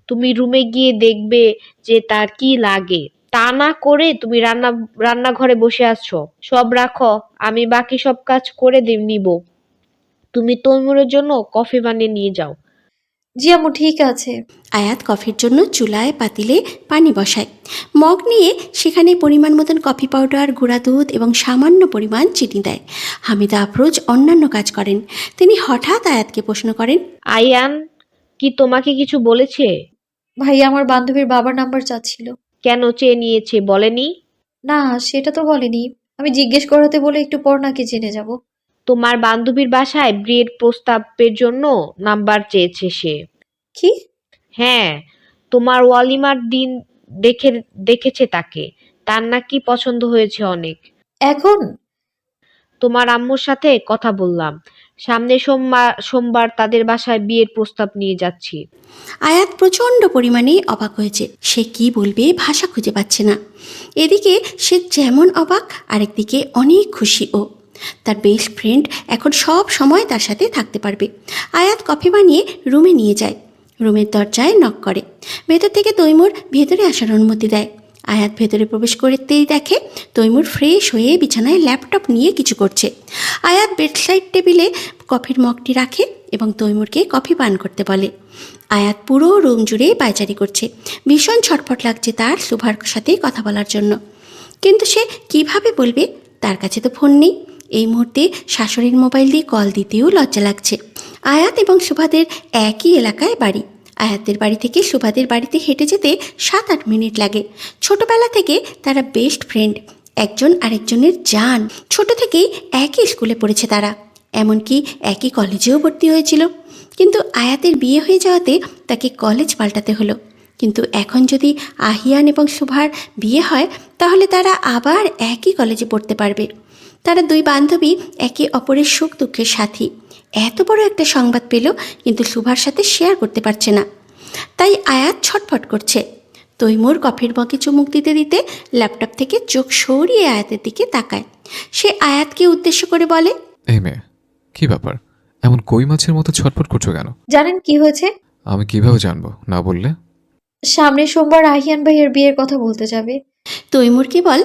তুমি রুমে গিয়ে দেখবে যে তার কি লাগে। তা না করে তুমি রান্নাঘরে বসে আছো। সব রাখো, আমি বাকি সব কাজ করে নিব। তুমি তৈমুরের জন্য কফি বানিয়ে নিয়ে যাও। জি আম্মু, ঠিক আছে। আয়াত কফির জন্য চুলায় পাতিলে পানি বসায়। মগ নিয়ে সেখানে পরিমাণ মতন কফি পাউডার, গুঁড়া দুধ এবং সামান্য পরিমাণ চিনি দেয়। হামিদা আফরোজ অন্যান্য কাজ করেন। তিনি হঠাৎ আয়াতকে প্রশ্ন করেন, আয়ান কি তোমাকে কিছু বলেছে? ভাইয়া আমার বান্ধবীর বাবার নাম্বার চাচ্ছিল। কেন চেয়ে নিয়েছে, বলেনি? না, সেটা তো বলেনি। আমি জিজ্ঞেস করাতে বলে একটু পর নাকি জেনে যাব। তোমার বান্ধবীর বাসায় বিয়ের প্রস্তাবের জন্য নাম্বার চেয়েছে সে। কি? হ্যাঁ, তোমার ওয়ালিমার দিন দেখেছে তাকে। তার নাকি পছন্দ হয়েছে অনেক। এখন? তোমার আম্মুর সাথে কথা বললাম। সামনে সোমবার তাদের বাসায় বিয়ের প্রস্তাব নিয়ে যাচ্ছি। আয়াত প্রচণ্ড পরিমাণে অবাক হয়েছে। সে কি বলবে ভাষা খুঁজে পাচ্ছে না। এদিকে সে যেমন অবাক, আরেকদিকে অনেক খুশি। ও তার বেস্ট ফ্রেন্ড এখন সব সময় তার সাথে থাকতে পারবে। আয়াত কফি বানিয়ে রুমে নিয়ে যায়। রুমের দরজায় নক করে। ভেতর থেকে তৈমুর ভেতরে আসার অনুমতি দেয়। আয়াত ভেতরে প্রবেশ করতেই দেখে তৈমুর ফ্রেশ হয়ে বিছানায় ল্যাপটপ নিয়ে কিছু করছে। আয়াত বেডসাইড টেবিলে কফির মগটি রাখে এবং তৈমুরকে কফি পান করতে বলে। আয়াত পুরো রুম জুড়ে পায়চারি করছে। ভীষণ ছটফট লাগছে তার সুভার সাথে কথা বলার জন্য, কিন্তু সে কিভাবে বলবে? তার কাছে তো ফোন নেই। এই মুহূর্তে শাশুড়ির মোবাইল দিয়ে কল দিতেও লজ্জা লাগছে। আয়াত এবং সুভাদের একই এলাকায় বাড়ি। আয়াতের বাড়ি থেকে সুভাদের বাড়িতে হেঁটে যেতে 7-8 মিনিট লাগে। ছোটবেলা থেকে তারা বেস্ট ফ্রেন্ড, একজন আরেকজনের জান। ছোট থেকেই একই স্কুলে পড়েছে তারা, এমনকি একই কলেজেও ভর্তি হয়েছিল। কিন্তু আয়াতের বিয়ে হয়ে যাওয়াতে তাকে কলেজ পাল্টাতে হলো। কিন্তু এখন যদি আহিয়ান এবং সুভার বিয়ে হয় তাহলে তারা আবার একই কলেজে পড়তে পারবে। তারা দুই বান্ধবী একে অপরের সুখ দুঃখের সাথী। এত বড় একটা সংবাদ পেল, কিন্তু সুভার সাথে শেয়ার করতে পারছে না। তাই আয়াত ছটফট করছে। তৈমুর কফির মগে চুমুক দিতে দিতে ল্যাপটপ থেকে চোখ সরিয়ে আয়াতের দিকে তাকায়। সে আয়াতকে উদ্দেশ্য করে বলে, এই মেয়ে, কি ব্যাপার? এমন কই মাছের মতো ছটফট করছো কেন? জানেন কি হয়েছে? আমি কিভাবে জানবো না বললে? সামনের সোমবার আহিয়ান ভাইয়ের বিয়ের কথা বলতে যাবে। তৈমুর কেবল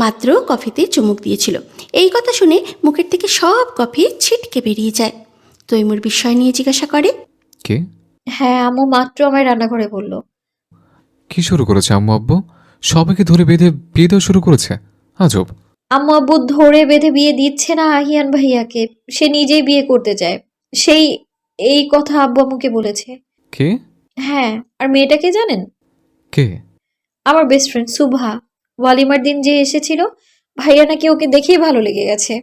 মাত্র কফিতে চুমুক দিয়েছিল। এই কথা শুনে মুখের থেকে সব কফি ছিটকে বেরিয়ে যায়। তৈমুর বিস্ময় নিয়ে জিজ্ঞাসা করে, কে? হ্যাঁ, আম্মু মাত্র আমায় রান্নাঘরে বলল। কি শুরু করেছে আম্মু আব্বু? সবাইকে ধরে বেঁধে বিয়ে দেওয়া শুরু করেছে? আজব। আম্মু আব্বু ধরে বেঁধে বিয়ে দিচ্ছে না আহিয়ান ভাইয়াকে, সে নিজেই বিয়ে করতে চায়। এই কথা আব্বু আম্মুকে বলেছে। কে? হ্যাঁ, আর মেয়েটাকে জানেন? কে? আমার বেস্ট ফ্রেন্ড সুভা। ওয়ালিমার দিন যে এসেছিল, ভাইয়া নাকি ওকে দেখেই ভালো লেগে গেছে।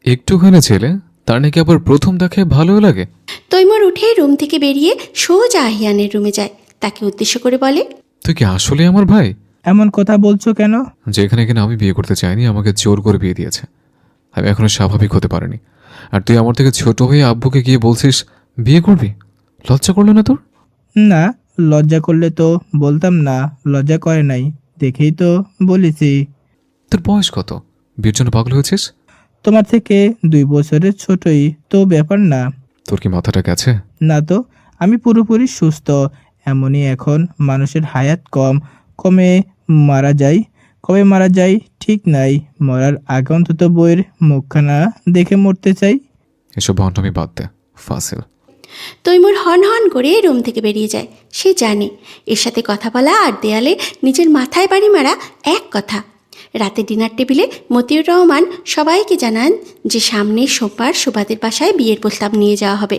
একটুখানি ছেলে, তার নাকি আবার প্রথম দেখে ভালো লাগে? তৈমুর উঠে রুম থেকে বেরিয়ে সোজা আহিয়ানের রুমে যায়। তাকে উদ্দেশ্য করে বলে, তুই কি আসলে আমার ভাই? এমন কথা বলছো কেন? যেখানে কিনা আমি বিয়ে করতে চাইনি, আমাকে জোর করে বিয়ে দিয়েছে। আমি এখনো স্বাভাবিক হতে পারিনি, আর তুই আমার থেকে ছোট হয়ে আব্বুকে গিয়ে বলছিস বিয়ে করবি? লজ্জা করলো না তোর? না, লজ্জা করলে তো বলতাম না। লজ্জা করে নাই দেখেই তো বলেছি। তোর বয়স কত? বিয়ের জন্য পাগল হয়েছিস? তোমার থেকে 2 বছরের ছোটই তো, ব্যাপার না। তোর কি মাথাটা গেছে? না তো, আমি পুরোপুরি সুস্থ। এমনই এখন মানুষের হায়াত কমে মারা যাই, কবে মারা যাই ঠিক নাই, মরার আগে অন্তত বইয়ের মুখখানা দেখে মরতে চাই। এসব ভণ্ডামি বাদ দে ফাসিল। তৈমুর হন হন করে রুম থেকে বেরিয়ে যায়। সে জানে এর সাথে কথা বলা আর দেয়ালে নিজের মাথায় বাড়ি মারা এক কথা। রাতে ডিনার টেবিলে মতিউর রহমান সবাইকে জানান যে সামনে সোমবার সুবাদের বাসায় বিয়ের প্রস্তাব নিয়ে যাওয়া হবে।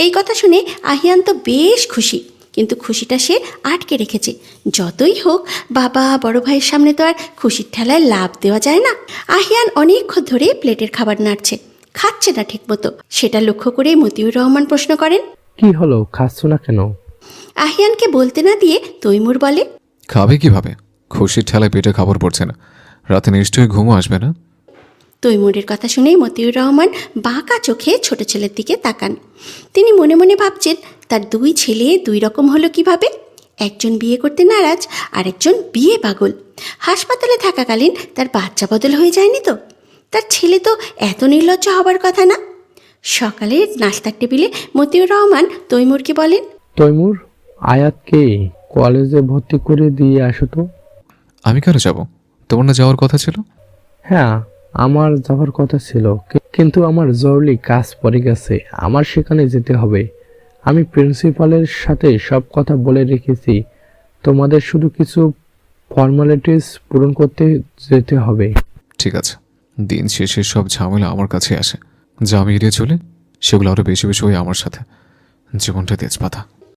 এই কথা শুনে আহিয়ান তো বেশ খুশি, কিন্তু খুশিটা সে আটকে রেখেছে। যতই হোক বাবা বড় ভাইয়ের সামনে তো আর খুশির ঠেলায় লাভ দেওয়া যায় না। আহিয়ান অনেকক্ষণ ধরে প্লেটের খাবার নাড়ছে, খাচ্ছে না ঠিক মতো। সেটা লক্ষ্য করে মতিউর রহমান প্রশ্ন করেন, কি হলো, খাচ্ছ না কেন? আহিয়ানকে বলতে না দিয়ে তৈমুর বলে, খাবে কিভাবে? খুশির ঠেলায় পেটে খাবার পড়ছে না, রাতে নিশ্চয়ই ঘুমও আসবে না। তৈমুরের কথা শুনেই মতিউর রহমান বাঁকা চোখে ছোট ছেলের দিকে তাকান। তিনি মনে মনে ভাবছেন তার দুই ছেলে দুই রকম হলো কিভাবে। একজন বিয়ে করতে নারাজ, আরেকজন বিয়ে পাগল। হাসপাতালে থাকাকালীন তার বাচ্চা বদল হয়ে যায়নি তো? তার ছেলে তো এত নির্লজ্জ হবার কথা না। সকালের নাস্তার টেবিলে মতিউর রহমান তৈমুরকে বলেন, তৈমুর, আয়াতকে কলেজে ভর্তি করে দিয়ে আসো তো। আমি কেন যাব? তোমার না যাওয়ার কথা ছিল? হ্যাঁ, আমার যাওয়ার কথা ছিল, কিন্তু আমার জরুরি কাজ পড়ে গেছে, আমার সেখানে যেতে হবে। আমি প্রিন্সিপালের সাথে সব কথা বলে রেখেছি, তোমাদের শুধু কিছু ফর্মালিটিস পূরণ করতে যেতে হবে। ঠিক আছে, দিন শেষে সব ঝামেলা আমার কাছে আসে, যা আমি এড়িয়ে চলে সেগুলো আরও বেশি বেশি হয়ে আমার সাথে। জীবনটা তেজপাতা।